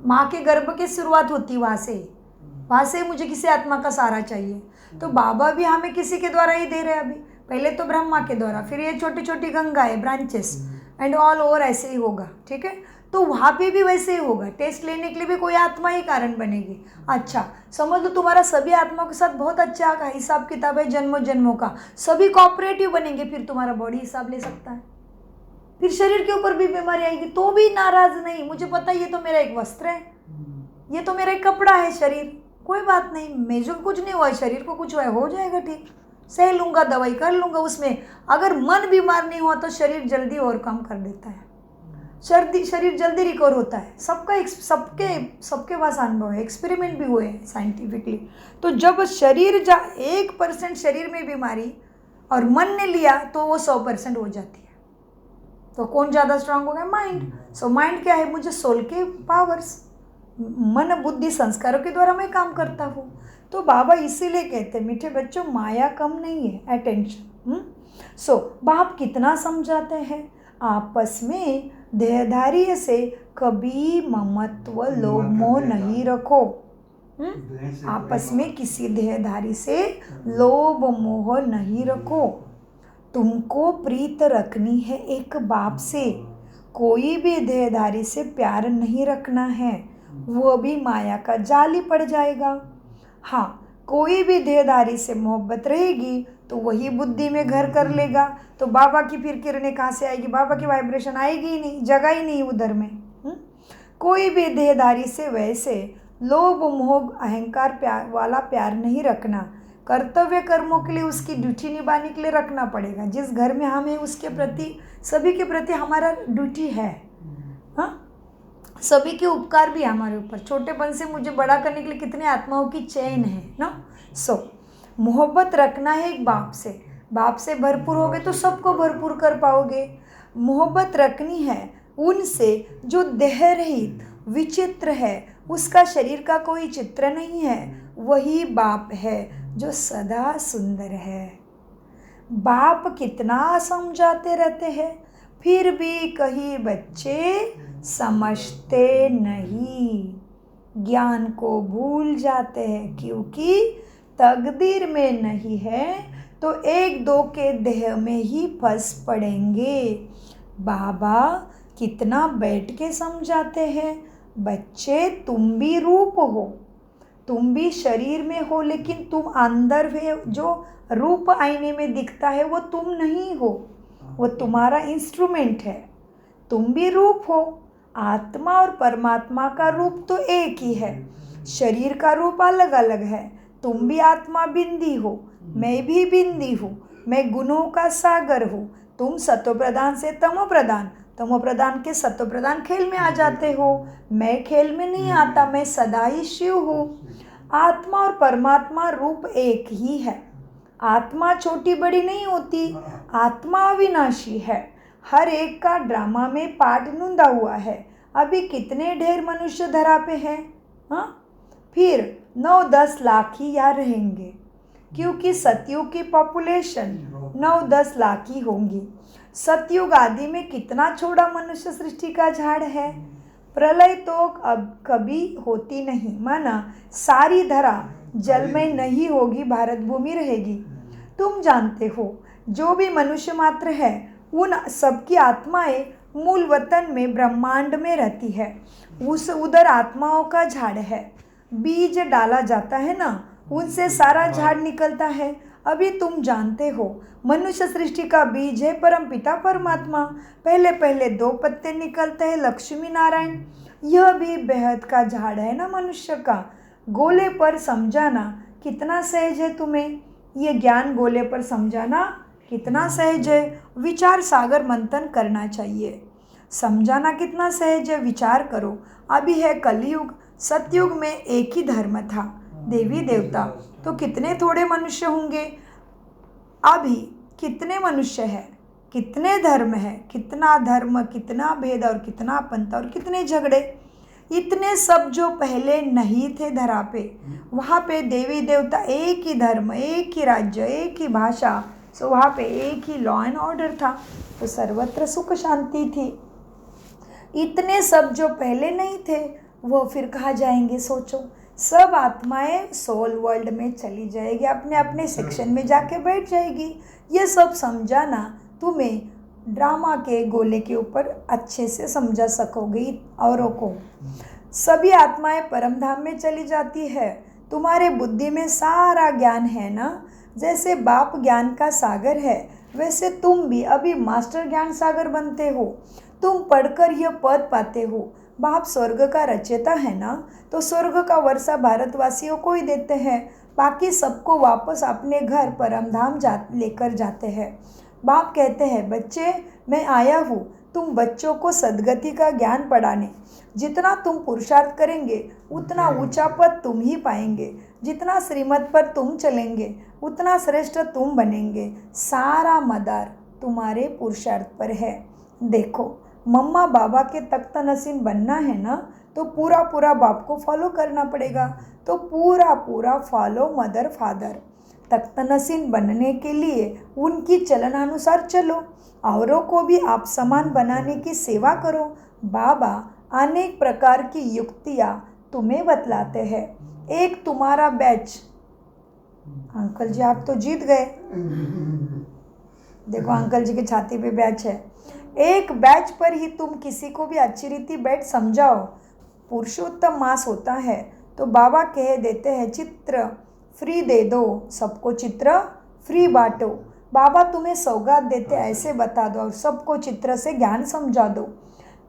माँ के गर्भ की शुरुआत होती वहाँ से मुझे किसी आत्मा का सहारा चाहिए। तो बाबा भी हमें किसी के द्वारा ही दे रहे हैं। अभी पहले तो ब्रह्मा के द्वारा, फिर ये छोटी छोटी गंगाएं ब्रांचेस एंड ऑल ओवर ऐसे ही होगा, ठीक है। तो वहाँ पे भी वैसे ही होगा। टेस्ट लेने के लिए भी कोई आत्मा ही कारण बनेगी। अच्छा समझ लो तुम्हारा सभी आत्माओं के साथ बहुत अच्छा का हिसाब किताब है जन्मों जन्मों का, सभी कोऑपरेटिव बनेंगे, फिर तुम्हारा बॉडी हिसाब ले सकता है। फिर शरीर के ऊपर भी बीमारी आएगी तो भी नाराज नहीं, मुझे पता है ये तो मेरा एक वस्त्र है, ये तो मेरा एक कपड़ा है शरीर, कोई बात नहीं, मुझे कुछ नहीं हुआ है, शरीर को कुछ हुआ है, हो जाएगा ठीक, सह लूँगा, दवाई कर लूँगा। उसमें अगर मन बीमार नहीं हुआ तो शरीर जल्दी और काम कर देता है, शरीर जल्दी रिकवर होता है। सबके पास अनुभव है, एक्सपेरिमेंट भी हुए हैं साइंटिफिकली। तो जब शरीर 1% शरीर में बीमारी और मन ने लिया तो वो 100% हो जाती है। तो कौन ज़्यादा स्ट्रांग हो गया? माइंड। सो माइंड क्या है? मुझे सोल के पावर्स, मन बुद्धि संस्कारों के द्वारा मैं काम करता हूँ। तो बाबा इसीलिए कहते हैं मीठे बच्चों माया कम नहीं है, अटेंशन। सो बाप कितना समझाते हैं, आपस में देहधारी से कभी ममत्व लोभ मोह नहीं रखो। आपस में किसी देहधारी से लोभ मोह नहीं रखो। तुमको प्रीत रखनी है एक बाप से, कोई भी देहधारी से प्यार नहीं रखना है, वो भी माया का जाल ही पड़ जाएगा। हाँ, कोई भी देहधारी से मोहब्बत रहेगी तो वही बुद्धि में घर कर लेगा। तो बाबा की फिर किरणें कहाँ से आएगी? बाबा की वाइब्रेशन आएगी ही नहीं, जगह ही नहीं उधर में। कोई भी देहधारी से वैसे लोभ मोह अहंकार वाला प्यार नहीं रखना। कर्तव्य कर्मों के लिए उसकी ड्यूटी निभाने के लिए रखना पड़ेगा। जिस घर में हम हैं उसके प्रति, सभी के प्रति हमारा ड्यूटी है। हाँ, सभी के उपकार भी हमारे ऊपर। छोटेपन से मुझे बड़ा करने के लिए कितने आत्माओं की चैन है ना। सो मोहब्बत रखना है एक बाप से। बाप से भरपूर होगे तो सबको भरपूर कर पाओगे। मोहब्बत रखनी है उनसे जो देह रहित विचित्र है, उसका शरीर का कोई चित्र नहीं है, वही बाप है जो सदा सुंदर है। बाप कितना समझाते रहते हैं, फिर भी कहीं बच्चे समझते नहीं, ज्ञान को भूल जाते हैं, क्योंकि तकदीर में नहीं है तो एक दो के देह में ही फंस पड़ेंगे। बाबा कितना बैठ के समझाते हैं, बच्चे तुम भी रूप हो, तुम भी शरीर में हो, लेकिन तुम अंदर है, जो रूप आईने में दिखता है वो तुम नहीं हो, वो तुम्हारा इंस्ट्रूमेंट है। तुम भी रूप हो। आत्मा और परमात्मा का रूप तो एक ही है, शरीर का रूप अलग अलग है। तुम भी आत्मा बिंदी हो, मैं भी बिंदी हूँ, मैं गुणों का सागर हूँ। तुम सत्व प्रधान से तमो प्रधान, तमो प्रधान के सत्व प्रधान खेल में आ जाते हो, मैं खेल में नहीं आता, मैं सदा ही शिव हूँ। आत्मा और परमात्मा रूप एक ही है। आत्मा छोटी बड़ी नहीं होती, आत्मा अविनाशी है। हर एक का ड्रामा में पार्ट नूंदा हुआ है। अभी कितने ढेर मनुष्य धरा पे हैं, हाँ? फिर 9-10 लाख ही यहाँ रहेंगे, क्योंकि सतयुग की पॉपुलेशन 9-10 लाख ही होंगी। सतयुग आदि में कितना छोटा मनुष्य सृष्टि का झाड़ है। प्रलय तो अब कभी होती नहीं, माना सारी धरा जल में नहीं होगी, भारत भूमि रहेगी। तुम जानते हो जो भी मनुष्य मात्र है उन सबकी आत्माएं मूल वतन में ब्रह्मांड में रहती है। उधर आत्माओं का झाड़ है, बीज डाला जाता है ना, उनसे सारा झाड़ निकलता है। अभी तुम जानते हो मनुष्य सृष्टि का बीज है परमपिता परमात्मा। पहले पहले 2 पत्ते निकलते हैं, लक्ष्मी नारायण। यह भी बेहद का झाड़ है ना मनुष्य का। गोले पर समझाना कितना सहज है तुम्हें, ये ज्ञान गोले पर समझाना कितना सहज है। विचार सागर मंथन करना चाहिए। समझाना कितना सहज है, विचार करो। अभी है कलयुग, सतयुग में एक ही धर्म था, देवी देवता, तो कितने थोड़े मनुष्य होंगे। अभी कितने मनुष्य हैं, कितने धर्म है, कितना धर्म, कितना भेद और कितना पंथ और कितने झगड़े। इतने सब जो पहले नहीं थे धरा पे, वहाँ पे देवी देवता एक ही धर्म, एक ही राज्य, एक ही भाषा, सो वहाँ पे एक ही लॉ एंड ऑर्डर था, तो सर्वत्र सुख शांति थी। इतने सब जो पहले नहीं थे वो फिर कहाँ जाएंगे सोचो। सब आत्माएं सोल वर्ल्ड में चली जाएगी, अपने अपने सेक्शन में जाके बैठ जाएगी। ये सब समझाना तुम्हें ड्रामा के गोले के ऊपर अच्छे से समझा सकोगे औरों को। सभी आत्माएं परमधाम में चली जाती है। तुम्हारे बुद्धि में सारा ज्ञान है ना। जैसे बाप ज्ञान का सागर है, वैसे तुम भी अभी मास्टर ज्ञान सागर बनते हो। तुम पढ़कर यह पद पाते हो, बाप स्वर्ग का रचयिता है ना, तो स्वर्ग का वर्षा भारतवासियों को ही देते हैं, बाकी सबको वापस अपने घर परमधाम लेकर जाते हैं। बाप कहते हैं, बच्चे मैं आया हूँ तुम बच्चों को सद्गति का ज्ञान पढ़ाने। जितना तुम पुरुषार्थ करेंगे उतना ऊंचा पद तुम ही पाएंगे। जितना श्रीमत पर तुम चलेंगे उतना श्रेष्ठ तुम बनेंगे। सारा मदार तुम्हारे पुरुषार्थ पर है। देखो, मम्मा बाबा के तख्त नसीन बनना है ना, तो पूरा पूरा बाप को फॉलो करना पड़ेगा। तो पूरा पूरा फॉलो मदर फादर। तख्त नसीन बनने के लिए उनकी चलनानुसार चलो, औरों को भी आप समान बनाने की सेवा करो। बाबा अनेक प्रकार की युक्तियाँ तुम्हें बतलाते हैं। एक तुम्हारा बैच, अंकल जी आप तो जीत गए। देखो अंकल जी की छाती पे बैच है। एक बैच पर ही तुम किसी को भी अच्छी रीति बैठ समझाओ। पुरुषोत्तम मास होता है तो बाबा कह देते हैं चित्र फ्री दे दो, सबको चित्र फ्री बांटो। बाबा तुम्हें सौगात देते ऐसे बता दो और सबको चित्र से ज्ञान समझा दो।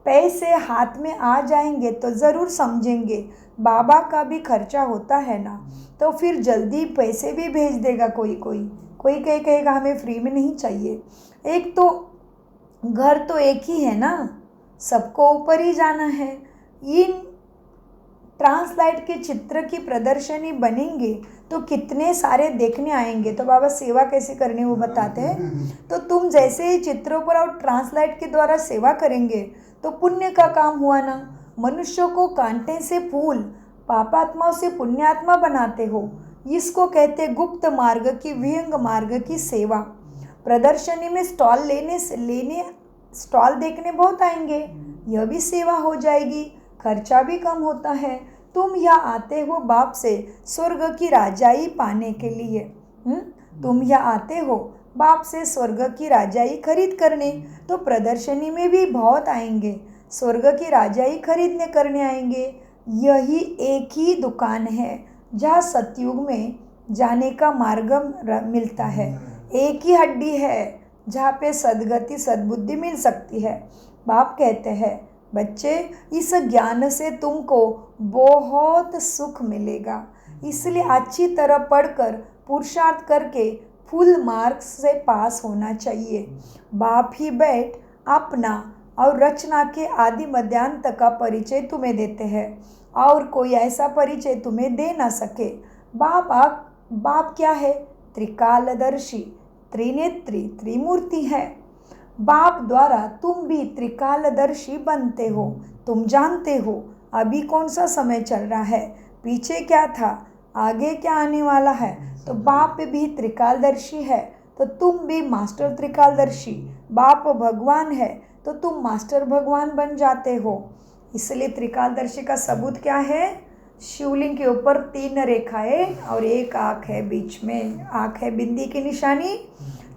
पैसे हाथ में आ जाएंगे तो ज़रूर समझेंगे। बाबा का भी खर्चा होता है ना, तो फिर जल्दी पैसे भी भेज देगा। कोई कहेगा हमें फ्री में नहीं चाहिए। एक तो घर तो एक ही है ना, सबको ऊपर ही जाना है। इन ट्रांसलाइट के चित्र की प्रदर्शनी बनेंगे तो कितने सारे देखने आएंगे। तो बाबा सेवा कैसे करनी वो बताते हैं। तो तुम जैसे ही चित्रों पर और ट्रांसलाइट के द्वारा सेवा करेंगे तो पुण्य का काम हुआ ना। मनुष्यों को कांटे से फूल, पापात्माओं से पुण्यात्मा बनाते हो। इसको कहते गुप्त मार्ग की, विहंग मार्ग की सेवा। प्रदर्शनी में स्टॉल देखने बहुत आएंगे, यह भी सेवा हो जाएगी, खर्चा भी कम होता है। तुम यहाँ आते हो बाप से स्वर्ग की राजाई पाने के लिए। तुम यहाँ आते हो बाप से स्वर्ग की राजाई खरीद करने, तो प्रदर्शनी में भी बहुत आएंगे, स्वर्ग की राजाई खरीदने करने आएंगे। यही एक ही दुकान है जहाँ सतयुग में जाने का मार्ग मिलता है। एक ही हड्डी है जहाँ पे सद्गति सद्बुद्धि मिल सकती है। बाप कहते हैं, बच्चे इस ज्ञान से तुमको बहुत सुख मिलेगा, इसलिए अच्छी तरह पढ़कर पुरुषार्थ करके फुल मार्क्स से पास होना चाहिए। बाप ही बैठ अपना और रचना के आदि मध्यांत का परिचय तुम्हें देते हैं और कोई ऐसा परिचय तुम्हें दे ना सके। बाप क्या है? त्रिकालदर्शी, त्रिनेत्री, त्रिमूर्ति है। बाप द्वारा तुम भी त्रिकालदर्शी बनते हो। तुम जानते हो अभी कौन सा समय चल रहा है, पीछे क्या था, आगे क्या आने वाला है। तो बाप भी त्रिकालदर्शी है तो तुम भी मास्टर त्रिकालदर्शी। बाप भगवान है तो तुम मास्टर भगवान बन जाते हो। इसलिए त्रिकालदर्शी का सबूत क्या है? शिवलिंग के ऊपर 3 रेखाएं और एक आँख है, बीच में आँख है बिंदी की निशानी।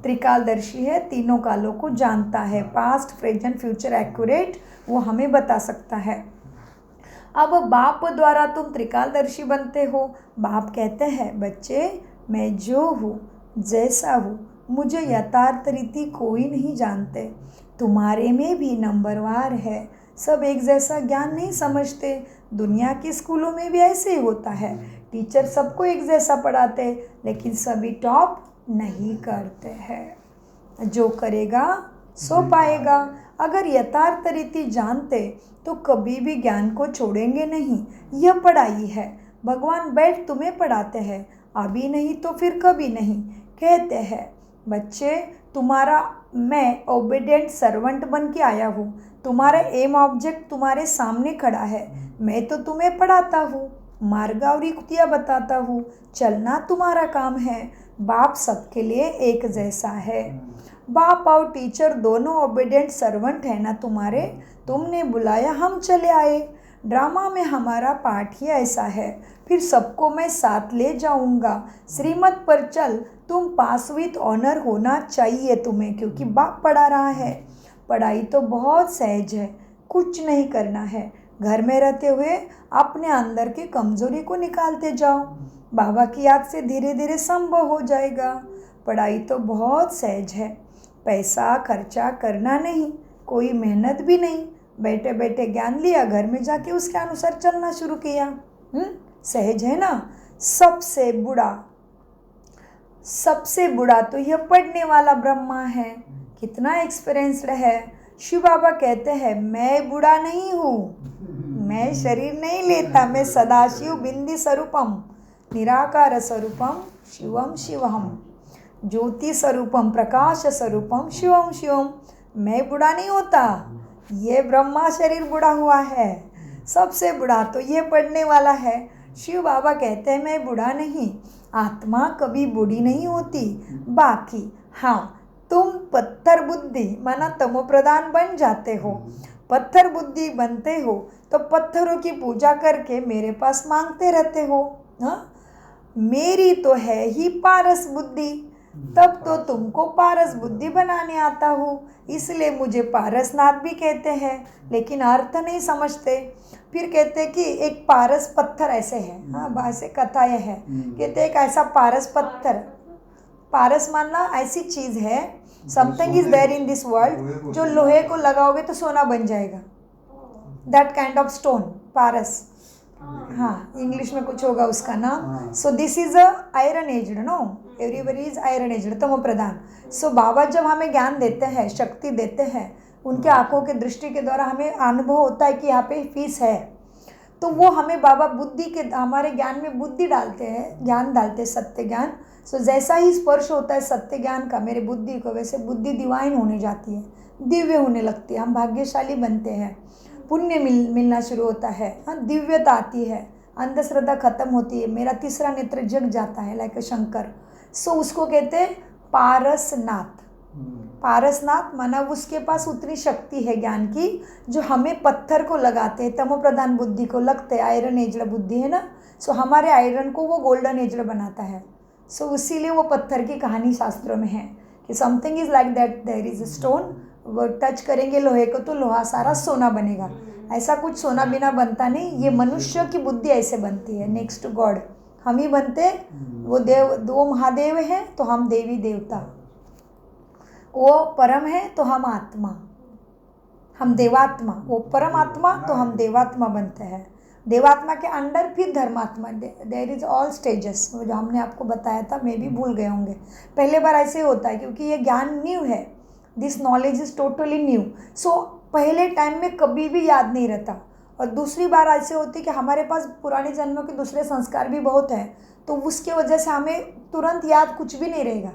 त्रिकालदर्शी है, तीनों कालों को जानता है, पास्ट प्रेजेंट फ्यूचर एक्यूरेट, वो हमें बता सकता है। अब बाप द्वारा तुम त्रिकालदर्शी बनते हो। बाप कहते हैं, बच्चे मैं जो हूँ जैसा हूँ मुझे यथार्थ रीति कोई नहीं जानते। तुम्हारे में भी नंबरवार है, सब एक जैसा ज्ञान नहीं समझते। दुनिया के स्कूलों में भी ऐसे ही होता है, टीचर सबको एक जैसा पढ़ाते लेकिन सभी टॉप नहीं करते हैं। जो करेगा सो पाएगा। अगर यथार्थ रीति जानते तो कभी भी ज्ञान को छोड़ेंगे नहीं। यह पढ़ाई है, भगवान बैठ तुम्हें पढ़ाते हैं, अभी नहीं तो फिर कभी नहीं। कहते हैं, बच्चे तुम्हारा मैं ओबीडिएंट सर्वेंट बन के आया हूँ। तुम्हारा एम ऑब्जेक्ट तुम्हारे सामने खड़ा है, मैं तो तुम्हें पढ़ाता हूँ, मार्ग और युक्तियाँ बताता हूँ, चलना तुम्हारा काम है। बाप सबके लिए एक जैसा है। बाप और टीचर दोनों ओबीडिएंट सर्वेंट है ना तुम्हारे। तुमने बुलाया, हम चले आए। ड्रामा में हमारा पाठ ही ऐसा है, फिर सबको मैं साथ ले जाऊंगा। श्रीमत पर चल, तुम पास विथ ऑनर होना चाहिए तुम्हें, क्योंकि बाप पढ़ा रहा है। पढ़ाई तो बहुत सहज है, कुछ नहीं करना है, घर में रहते हुए अपने अंदर की कमज़ोरी को निकालते जाओ, बाबा की याद से धीरे धीरे संभव हो जाएगा। पढ़ाई तो बहुत सहज है, पैसा खर्चा करना नहीं, कोई मेहनत भी नहीं, बैठे बैठे ज्ञान लिया, घर में जाके उसके अनुसार चलना शुरू किया। सहज है ना। सबसे बुरा तो यह पढ़ने वाला ब्रह्मा है। कितना एक्सपीरियंस्ड है। शिव बाबा कहते हैं मैं बूढ़ा नहीं हूँ, मैं शरीर नहीं लेता, मैं सदाशिव बिंदी स्वरूपम निराकार स्वरूपम शिवम शिवहम ज्योति स्वरूपम प्रकाश स्वरूपम शिवम शिवम। मैं बूढ़ा नहीं होता, ये ब्रह्मा शरीर बूढ़ा हुआ है। सबसे बूढ़ा तो ये पढ़ने वाला है। शिव बाबा कहते हैं मैं बूढ़ा नहीं, आत्मा कभी बूढ़ी नहीं होती। बाकी हाँ, तुम पत्थर बुद्धि माना तमो प्रधान बन जाते हो, पत्थर बुद्धि बनते हो तो पत्थरों की पूजा करके मेरे पास मांगते रहते हो। हाँ, मेरी तो है ही पारस बुद्धि, तब तो तुमको पारस बुद्धि बनाने आता हूँ, इसलिए मुझे पारसनाथ भी कहते हैं, लेकिन अर्थ नहीं समझते। फिर कहते कि एक पारस पत्थर ऐसे है। हाँ, ऐसे कथा यह है, कहते एक ऐसा पारस पत्थर, पारस मानना ऐसी चीज़ है, something is there in this world, जो लोहे को लगाओगे तो सोना बन जाएगा। दैट काइंड ऑफ स्टोन पारस। हाँ, इंग्लिश में कुछ होगा उसका नाम। So this is a iron aged, no everybody is iron aged, तमो प्रधान। सो बाबा जब हमें ज्ञान देते हैं, शक्ति देते हैं, उनके आंखों के दृष्टि के द्वारा हमें अनुभव होता है कि यहाँ पे फीस है, तो वो हमें बाबा बुद्धि के हमारे ज्ञान में बुद्धि डालते हैं, ज्ञान डालते हैं, सत्य ज्ञान। सो जैसा ही स्पर्श होता है सत्य ज्ञान का मेरे बुद्धि को, वैसे बुद्धि डिवाइन होने जाती है, दिव्य होने लगती है, हम भाग्यशाली बनते हैं, पुण्य मिलना शुरू होता है। हाँ, दिव्यता आती है, अंधश्रद्धा खत्म होती है, मेरा तीसरा नेत्र जग जाता है लाइक शंकर। सो उसको कहते हैं पारसनाथ। पारसनाथ माना उसके पास उतनी शक्ति है ज्ञान की, जो हमें पत्थर को लगाते हैं, तमो प्रधान बुद्धि को लगते हैं, आयरन एज्ड बुद्धि है ना। सो हमारे आयरन को वो गोल्डन एज्ड बनाता है। सो इसीलिए वो पत्थर की कहानी शास्त्रों में है कि something is like that, there is a stone, वो टच करेंगे लोहे को तो लोहा सारा सोना बनेगा। ऐसा कुछ सोना बिना बनता नहीं, ये मनुष्य की बुद्धि ऐसे बनती है। नेक्स्ट टू गॉड हम ही बनते, वो देव, दो महादेव हैं तो हम देवी देवता, वो परम है तो हम आत्मा, हम देवात्मा, वो परमात्मा तो हम देवात्मा बनते हैं। देवात्मा के अंडर फिर धर्मात्मा, देयर इज ऑल स्टेजेस, जो हमने आपको बताया था, मैं भी भूल गए होंगे, पहले बार ऐसे होता है क्योंकि ये ज्ञान न्यू है, this knowledge is totally new. So पहले टाइम में कभी भी याद नहीं रहता, और दूसरी बार ऐसे होती है कि हमारे पास पुराने जन्मों के दूसरे संस्कार भी बहुत हैं, तो उसके वजह से हमें तुरंत याद कुछ भी नहीं रहेगा,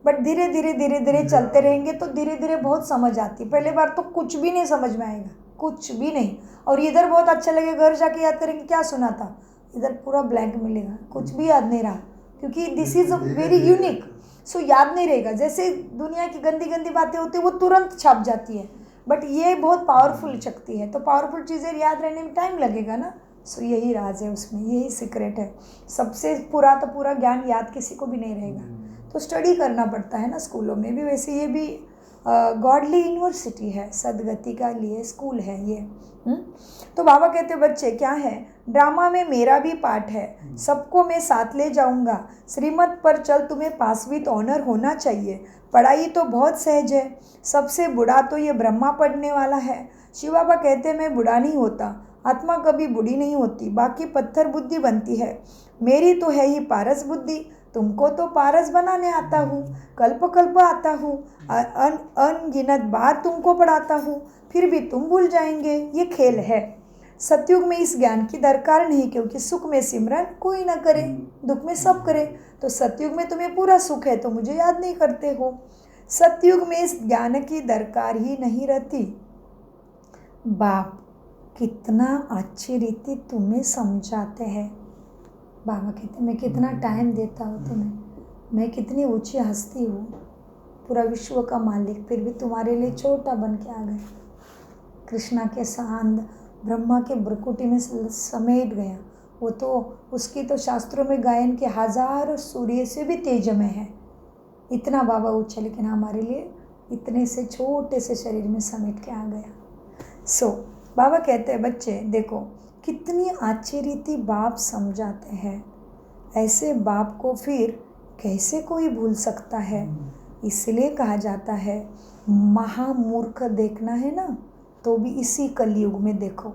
बट धीरे धीरे धीरे धीरे चलते रहेंगे तो धीरे धीरे बहुत समझ आती है। पहले बार तो कुछ भी नहीं समझ में आएगा, कुछ भी नहीं, और इधर बहुत अच्छा लगेगा, घर जाके याद करेंगे क्या सुना था, इधर पूरा ब्लैंक मिलेगा, कुछ भी याद नहीं रहा, क्योंकि this is a very unique. So याद नहीं रहेगा, जैसे दुनिया की गंदी गंदी बातें होती है वो तुरंत छप जाती है, बट ये बहुत पावरफुल शक्ति है, तो पावरफुल चीज़ें याद रहने में टाइम लगेगा ना। सो यही राज है उसमें, यही सीक्रेट है। सबसे पूरा तो पूरा ज्ञान याद किसी को भी नहीं रहेगा, तो स्टडी करना पड़ता है ना स्कूलों में भी। वैसे ये भी गॉडली यूनिवर्सिटी है, सदगति का लिए स्कूल है ये। तो बाबा कहते बच्चे क्या है, ड्रामा में मेरा भी पार्ट है, सबको मैं साथ ले जाऊंगा, श्रीमत पर चल, तुम्हें पास विद ऑनर होना चाहिए, पढ़ाई तो बहुत सहज है, सबसे बूढ़ा तो ये ब्रह्मा पढ़ने वाला है। शिव बाबा कहते मैं बूढ़ा नहीं होता, आत्मा कभी बूढ़ी नहीं होती, बाकी पत्थर बुद्धि बनती है, मेरी तो है ही पारस बुद्धि, तुमको तो पारस बनाने आता हूँ, कल्प कल्प आता हूँ, अनगिनत बार तुमको पढ़ाता हूँ, फिर भी तुम भूल जाएंगे, ये खेल है। सतयुग में इस ज्ञान की दरकार नहीं, क्योंकि सुख में सिमरन कोई ना करे, दुख में सब करे, तो सतयुग में तुम्हें पूरा सुख है तो मुझे याद नहीं करते हो। सतयुग में इस ज्ञान की दरकार ही नहीं रहती। बाप कितना अच्छी रीति तुम्हें समझाते हैं। बाबा कहते मैं कितना टाइम देता हूँ तुम्हें, मैं कितनी ऊंची हस्ती हूँ, पूरा विश्व का मालिक, फिर भी तुम्हारे लिए छोटा बन के आ गए, कृष्णा के सांद ब्रह्मा के ब्रकुटी में समेट गया। वो तो उसकी तो शास्त्रों में गायन के 1000 सूर्य से भी तेज में है, इतना बाबा ऊंचा, लेकिन हमारे लिए इतने से छोटे से शरीर में समेट के आ गया। बाबा कहते हैं बच्चे देखो कितनी अच्छी रीति बाप समझाते हैं, ऐसे बाप को फिर कैसे कोई भूल सकता है। इसलिए कहा जाता है महामूर्ख देखना है ना तो भी इसी कलयुग में देखो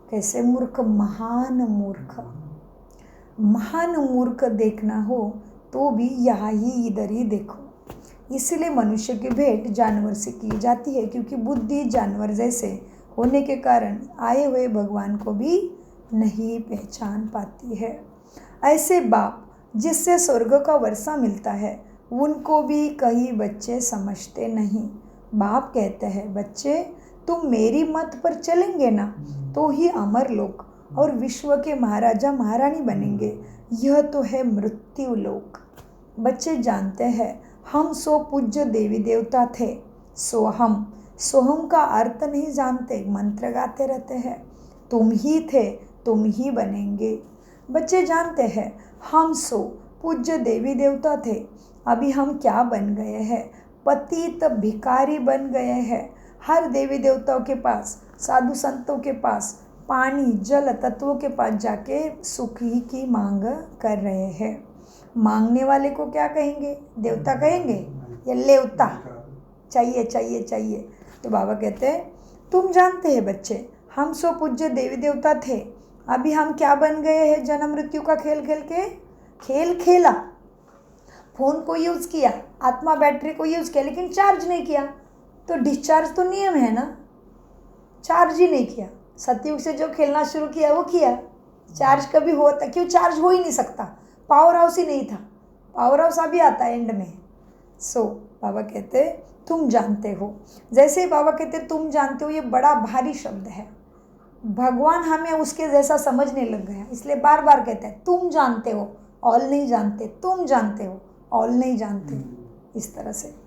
कैसे मूर्ख, महान मूर्ख देखना हो तो भी यहाँ ही इधर ही देखो। इसलिए मनुष्य की भेंट जानवर से की जाती है, क्योंकि बुद्धि जानवर जैसे होने के कारण आए हुए भगवान को भी नहीं पहचान पाती है। ऐसे बाप जिससे स्वर्ग का वर्षा मिलता है उनको भी कई बच्चे समझते नहीं। बाप कहते हैं बच्चे तुम मेरी मत पर चलेंगे ना तो ही अमर लोक और विश्व के महाराजा महारानी बनेंगे। यह तो है मृत्यु लोक। बच्चे जानते हैं हम सो पूज्य देवी देवता थे, सोहम का अर्थ नहीं जानते, मंत्र गाते रहते हैं। तुम ही थे, तुम ही बनेंगे। बच्चे जानते हैं हम सो पूज्य देवी देवता थे, अभी हम क्या बन गए हैं, पतित भिखारी बन गए हैं। हर देवी देवताओं के पास, साधु संतों के पास, पानी जल तत्वों के पास जाके सुख ही की मांग कर रहे हैं। मांगने वाले को क्या कहेंगे, देवता कहेंगे या लेवता, चाहिए चाहिए चाहिए। तो बाबा कहते हैं तुम जानते हैं बच्चे हम सो पूज्य देवी देवता थे, अभी हम क्या बन गए हैं, जन्म मृत्यु का खेल खेल के खेल खेला, फ़ोन को यूज़ किया, आत्मा बैटरी को यूज़ किया लेकिन चार्ज नहीं किया। तो डिस्चार्ज तो नियम है ना, चार्ज ही नहीं किया। सतयुग से जो खेलना शुरू किया वो किया, चार्ज कभी होता, क्यों चार्ज हो ही नहीं सकता, पावर हाउस ही नहीं था, पावर हाउस अभी आता है एंड में। बाबा कहते तुम जानते हो, जैसे ही बाबा कहते तुम जानते हो, ये बड़ा भारी शब्द है। भगवान हमें उसके जैसा समझने लग गया, इसलिए बार बार कहते हैं तुम जानते हो, ऑल नहीं जानते, तुम जानते हो, ऑल नहीं जानते। इस तरह से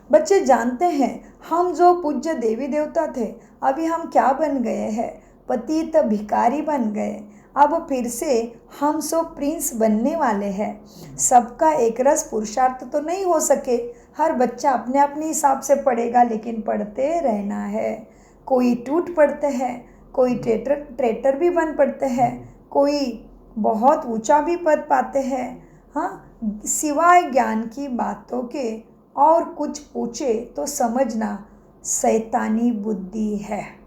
बच्चे जानते हैं हम जो पूज्य देवी देवता थे अभी हम क्या बन गए हैं, पतित भिखारी बन गए। अब फिर से हम सो प्रिंस बनने वाले हैं। सबका एक रस पुरुषार्थ तो नहीं हो सके, हर बच्चा अपने अपने हिसाब से पढ़ेगा लेकिन पढ़ते रहना है। कोई टूट पड़ते हैं, कोई ट्रेटर भी बन पड़ते हैं, कोई बहुत ऊंचा भी पद पाते हैं। हाँ, सिवाय ज्ञान की बातों के और कुछ पूछे तो समझना शैतानी बुद्धि है।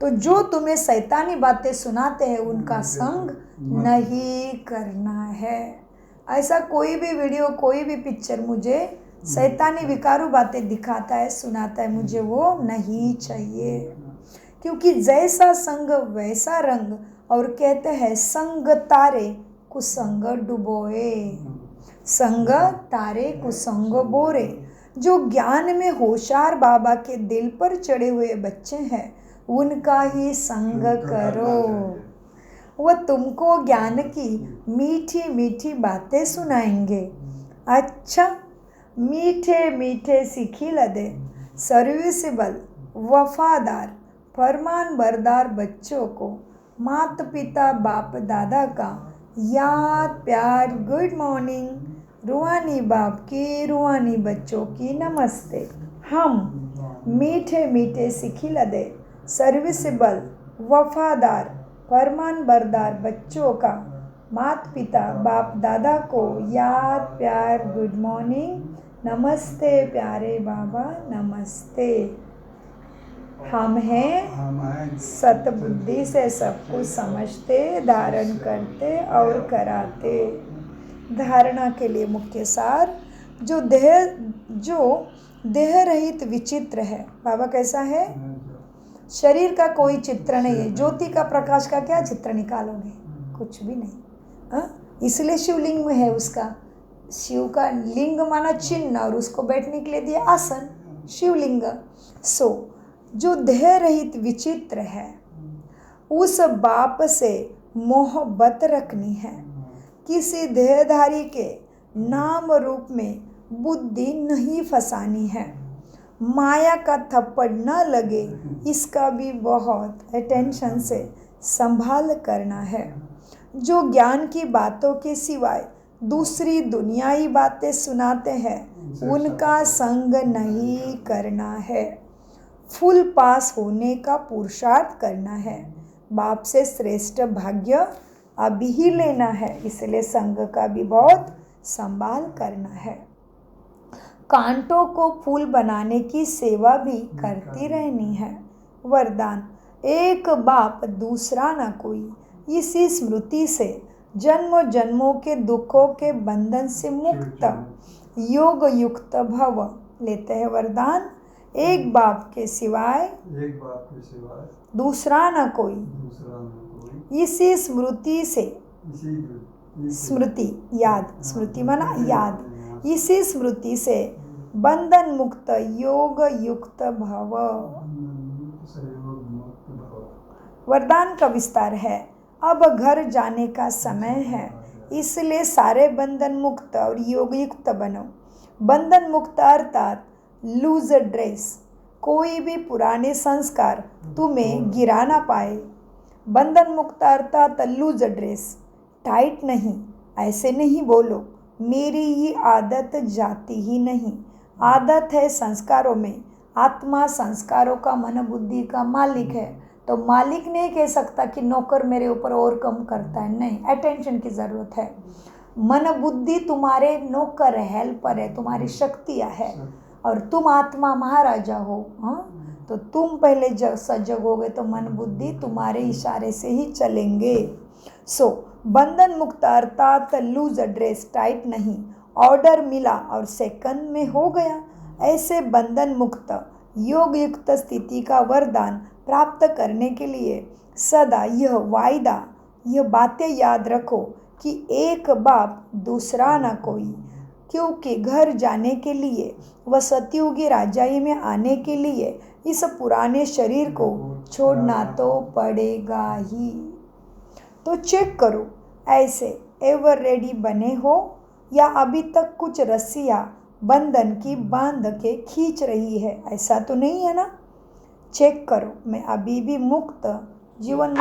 तो जो तुम्हें शैतानी बातें सुनाते हैं उनका संग नहीं करना है। ऐसा कोई भी वीडियो, कोई भी पिक्चर मुझे शैतानी विकारू बातें दिखाता है, सुनाता है, मुझे वो नहीं चाहिए। क्योंकि जैसा संग वैसा रंग, और कहते हैं संग तारे कुसंग डुबोए, संग तारे कुसंग बोरे। जो ज्ञान में होशियार बाबा के दिल पर चढ़े हुए बच्चे हैं उनका ही संग करो, वह तुमको ज्ञान की मीठी मीठी बातें सुनाएंगे। अच्छा, मीठे मीठे सीखी लदे, सर्विसेबल, वफादार, फरमान बरदार बच्चों को माता पिता बाप दादा का याद प्यार, गुड मॉर्निंग, रूहानी बाप की, रूहानी बच्चों की नमस्ते। हम मीठे मीठे सीखी लदे, सर्विसेबल, वफादार, फरमान बरदार बच्चों का माता पिता बाप दादा को याद प्यार, गुड मॉर्निंग, नमस्ते प्यारे बाबा, नमस्ते। हम हैं सतबुद्धि से सब कुछ समझते, धारण करते और कराते। धारणा के लिए मुख्य सार, जो देह रहित विचित्र है। बाबा कैसा है, शरीर का कोई चित्र नहीं है। ज्योति का प्रकाश का क्या चित्र निकालोगे, कुछ भी नहीं। इसलिए शिवलिंग में है उसका, शिव का लिंग माना चिन्ह और उसको बैठने के लिए दिया आसन, शिवलिंग। जो देह रहित विचित्र है उस बाप से मोहब्बत रखनी है। किसी देहधारी के नाम रूप में बुद्धि नहीं फंसानी है। माया का थप्पड़ न लगे इसका भी बहुत अटेंशन से संभाल करना है। जो ज्ञान की बातों के सिवाय दूसरी दुनियाई बातें सुनाते हैं, उनका संग नहीं करना है। फुल पास होने का पुरुषार्थ करना है। बाप से श्रेष्ठ भाग्य अभी ही लेना है, इसलिए संग का भी बहुत संभाल करना है। कांटों को फूल बनाने की सेवा भी करती रहनी है। वरदान, एक बाप दूसरा न कोई। इसी स्मृति से जन्मों जन्मों के दुखों के बंधन से मुक्त योग युक्त भव। लेते हैं वरदान, एक बाप के सिवाय दूसरा न कोई। इसी स्मृति से, स्मृति याद, स्मृति माना याद, इसी स्मृति से बंधन मुक्त योग युक्त भव। वरदान का विस्तार है, अब घर जाने का समय है, इसलिए सारे बंधन मुक्त और योग युक्त बनो। बंधन मुक्त अर्थात लूज ड्रेस, कोई भी पुराने संस्कार तुम्हें गिरा ना पाए। बंधन मुक्त अर्थात लूज ड्रेस, टाइट नहीं। ऐसे नहीं बोलो, मेरी ये आदत जाती ही नहीं। आदत है संस्कारों में। आत्मा संस्कारों का मन बुद्धि का मालिक है, तो मालिक नहीं कह सकता कि नौकर मेरे ऊपर और कम करता है, नहीं, अटेंशन की ज़रूरत है। मन बुद्धि तुम्हारे नौकर है, हेल्पर है, तुम्हारी शक्तियाँ है, और तुम आत्मा महाराजा हो। हाँ, तो तुम पहले सजगोगे तो मन बुद्धि तुम्हारे इशारे से ही चलेंगे। बंधन मुक्त अर्थात लूज ड्रेस, टाइट नहीं। ऑर्डर मिला और सेकंड में हो गया। ऐसे बंधन मुक्त योग युक्त स्थिति का वरदान प्राप्त करने के लिए सदा यह वायदा, यह बातें याद रखो कि एक बाप दूसरा न कोई। क्योंकि घर जाने के लिए व सतयुगी राजाई में आने के लिए इस पुराने शरीर को छोड़ना तो पड़ेगा ही। तो चेक करो, ऐसे एवर रेडी बने हो या अभी तक कुछ रस्सियाँ बंधन की बांध के खींच रही है, ऐसा तो नहीं है ना। चेक करो, मैं अभी भी मुक्त जीवन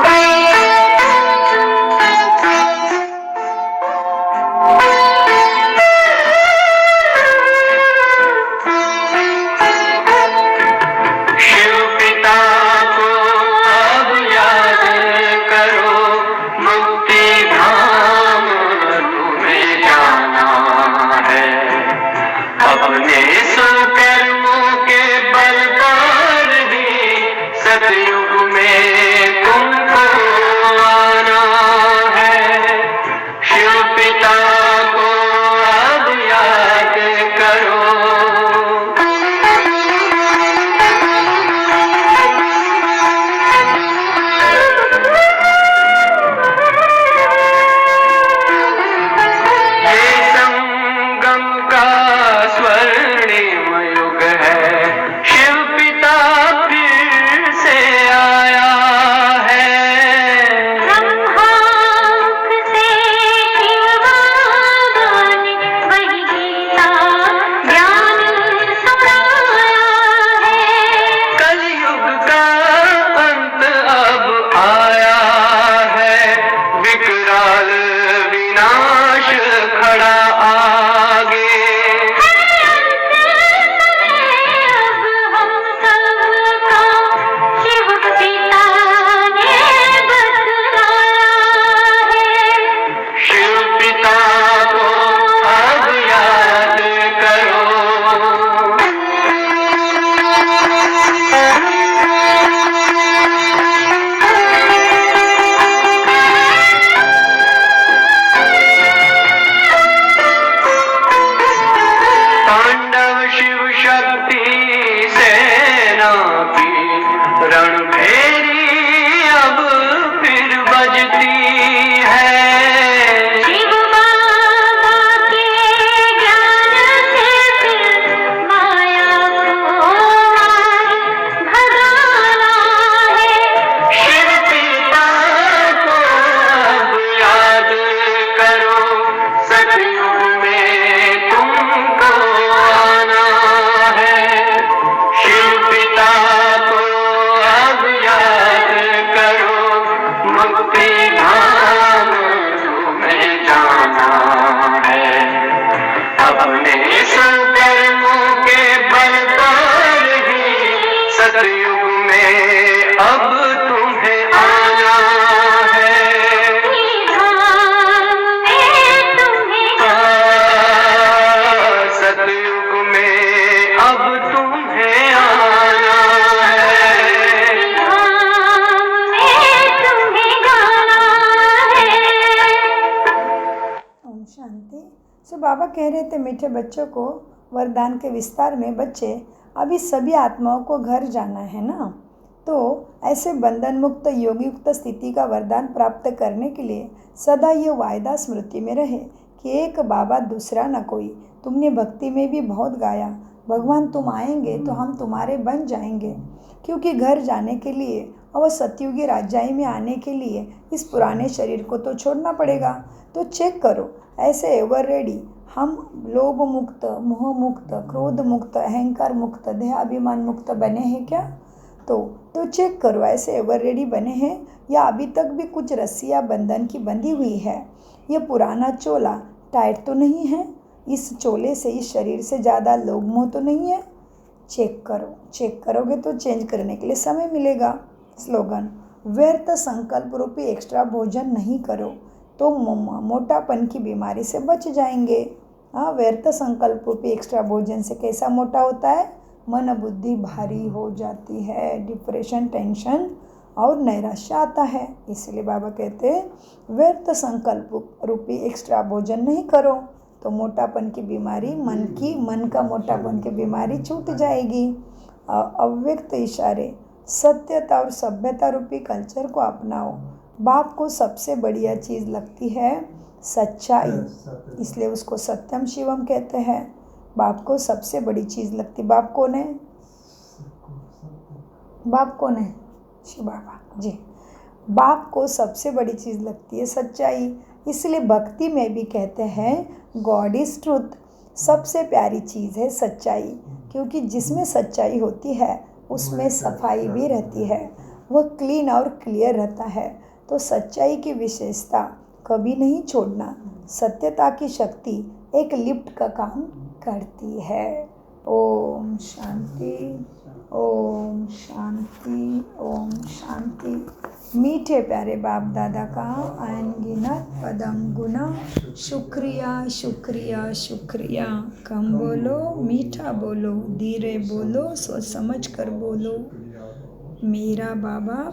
शिव पिता फिर से आया। अब तुम्हें आना है। सतयुग में अब तुम्हें आना है। ओम शांति। सो बाबा कह रहे थे मीठे बच्चों को वरदान के विस्तार में, बच्चे अभी सभी आत्माओं को घर जाना है ना, तो ऐसे बंधन मुक्त योग युक्त स्थिति का वरदान प्राप्त करने के लिए सदा ये वायदा स्मृति में रहे कि एक बाबा दूसरा न कोई। तुमने भक्ति में भी बहुत गाया, भगवान तुम आएंगे तो हम तुम्हारे बन जाएंगे, क्योंकि घर जाने के लिए और सतयुगी राजाई में आने के लिए इस पुराने शरीर को तो छोड़ना पड़ेगा। तो चेक करो, ऐसे एवर रेडी हम लोभ मुक्त, मोह मुक्त, क्रोध मुक्त, अहंकार मुक्त, देहाभिमान मुक्त बने हैं क्या? तो चेक करो, ऐसे एवर रेडी बने हैं या अभी तक भी कुछ रस्सियाँ बंधन की बंधी हुई है? ये पुराना चोला टाइट तो नहीं है? इस चोले से, इस शरीर से ज़्यादा लोभ मोह तो नहीं है? चेक करो, चेक करोगे तो चेंज करने के लिए समय मिलेगा। स्लोगन, व्यर्थ संकल्प रूपी एक्स्ट्रा भोजन नहीं करो तो मोटापन की बीमारी से बच जाएंगे। हाँ, व्यर्थ संकल्प रूपी एक्स्ट्रा भोजन से कैसा मोटा होता है? मन बुद्धि भारी हो जाती है, डिप्रेशन, टेंशन और नैराश्य आता है। इसलिए बाबा कहते हैं व्यर्थ संकल्प रूपी एक्स्ट्रा भोजन नहीं करो तो मोटापन की बीमारी, मन का मोटापन की बीमारी छूट जाएगी। अव्यक्त इशारे, सत्यता और सभ्यता रूपी कल्चर को अपनाओ। बाप को सबसे बढ़िया चीज़ लगती है सच्चाई, इसलिए उसको सत्यम शिवम कहते हैं। बाप को सबसे बड़ी चीज़ लगती, बाप कौन है? बाप कौन है? शिव बाबा जी। बाप को सबसे बड़ी चीज़ लगती है सच्चाई, इसलिए भक्ति में भी कहते हैं गॉड इज़ ट्रूथ। सबसे प्यारी चीज़ है सच्चाई, क्योंकि जिसमें सच्चाई होती है उसमें सफाई भी रहती है, वह क्लीन और क्लियर रहता है। तो सच्चाई की विशेषता कभी नहीं छोड़ना। सत्यता की शक्ति एक लिफ्ट का काम करती है। ओम शांति, ओम शांति, ओम शांति। मीठे प्यारे बाप दादा का अनगिनत पदम गुना शुक्रिया, शुक्रिया, शुक्रिया। कम बोलो, मीठा बोलो, धीरे बोलो, सोच समझ कर बोलो। मेरा बाबा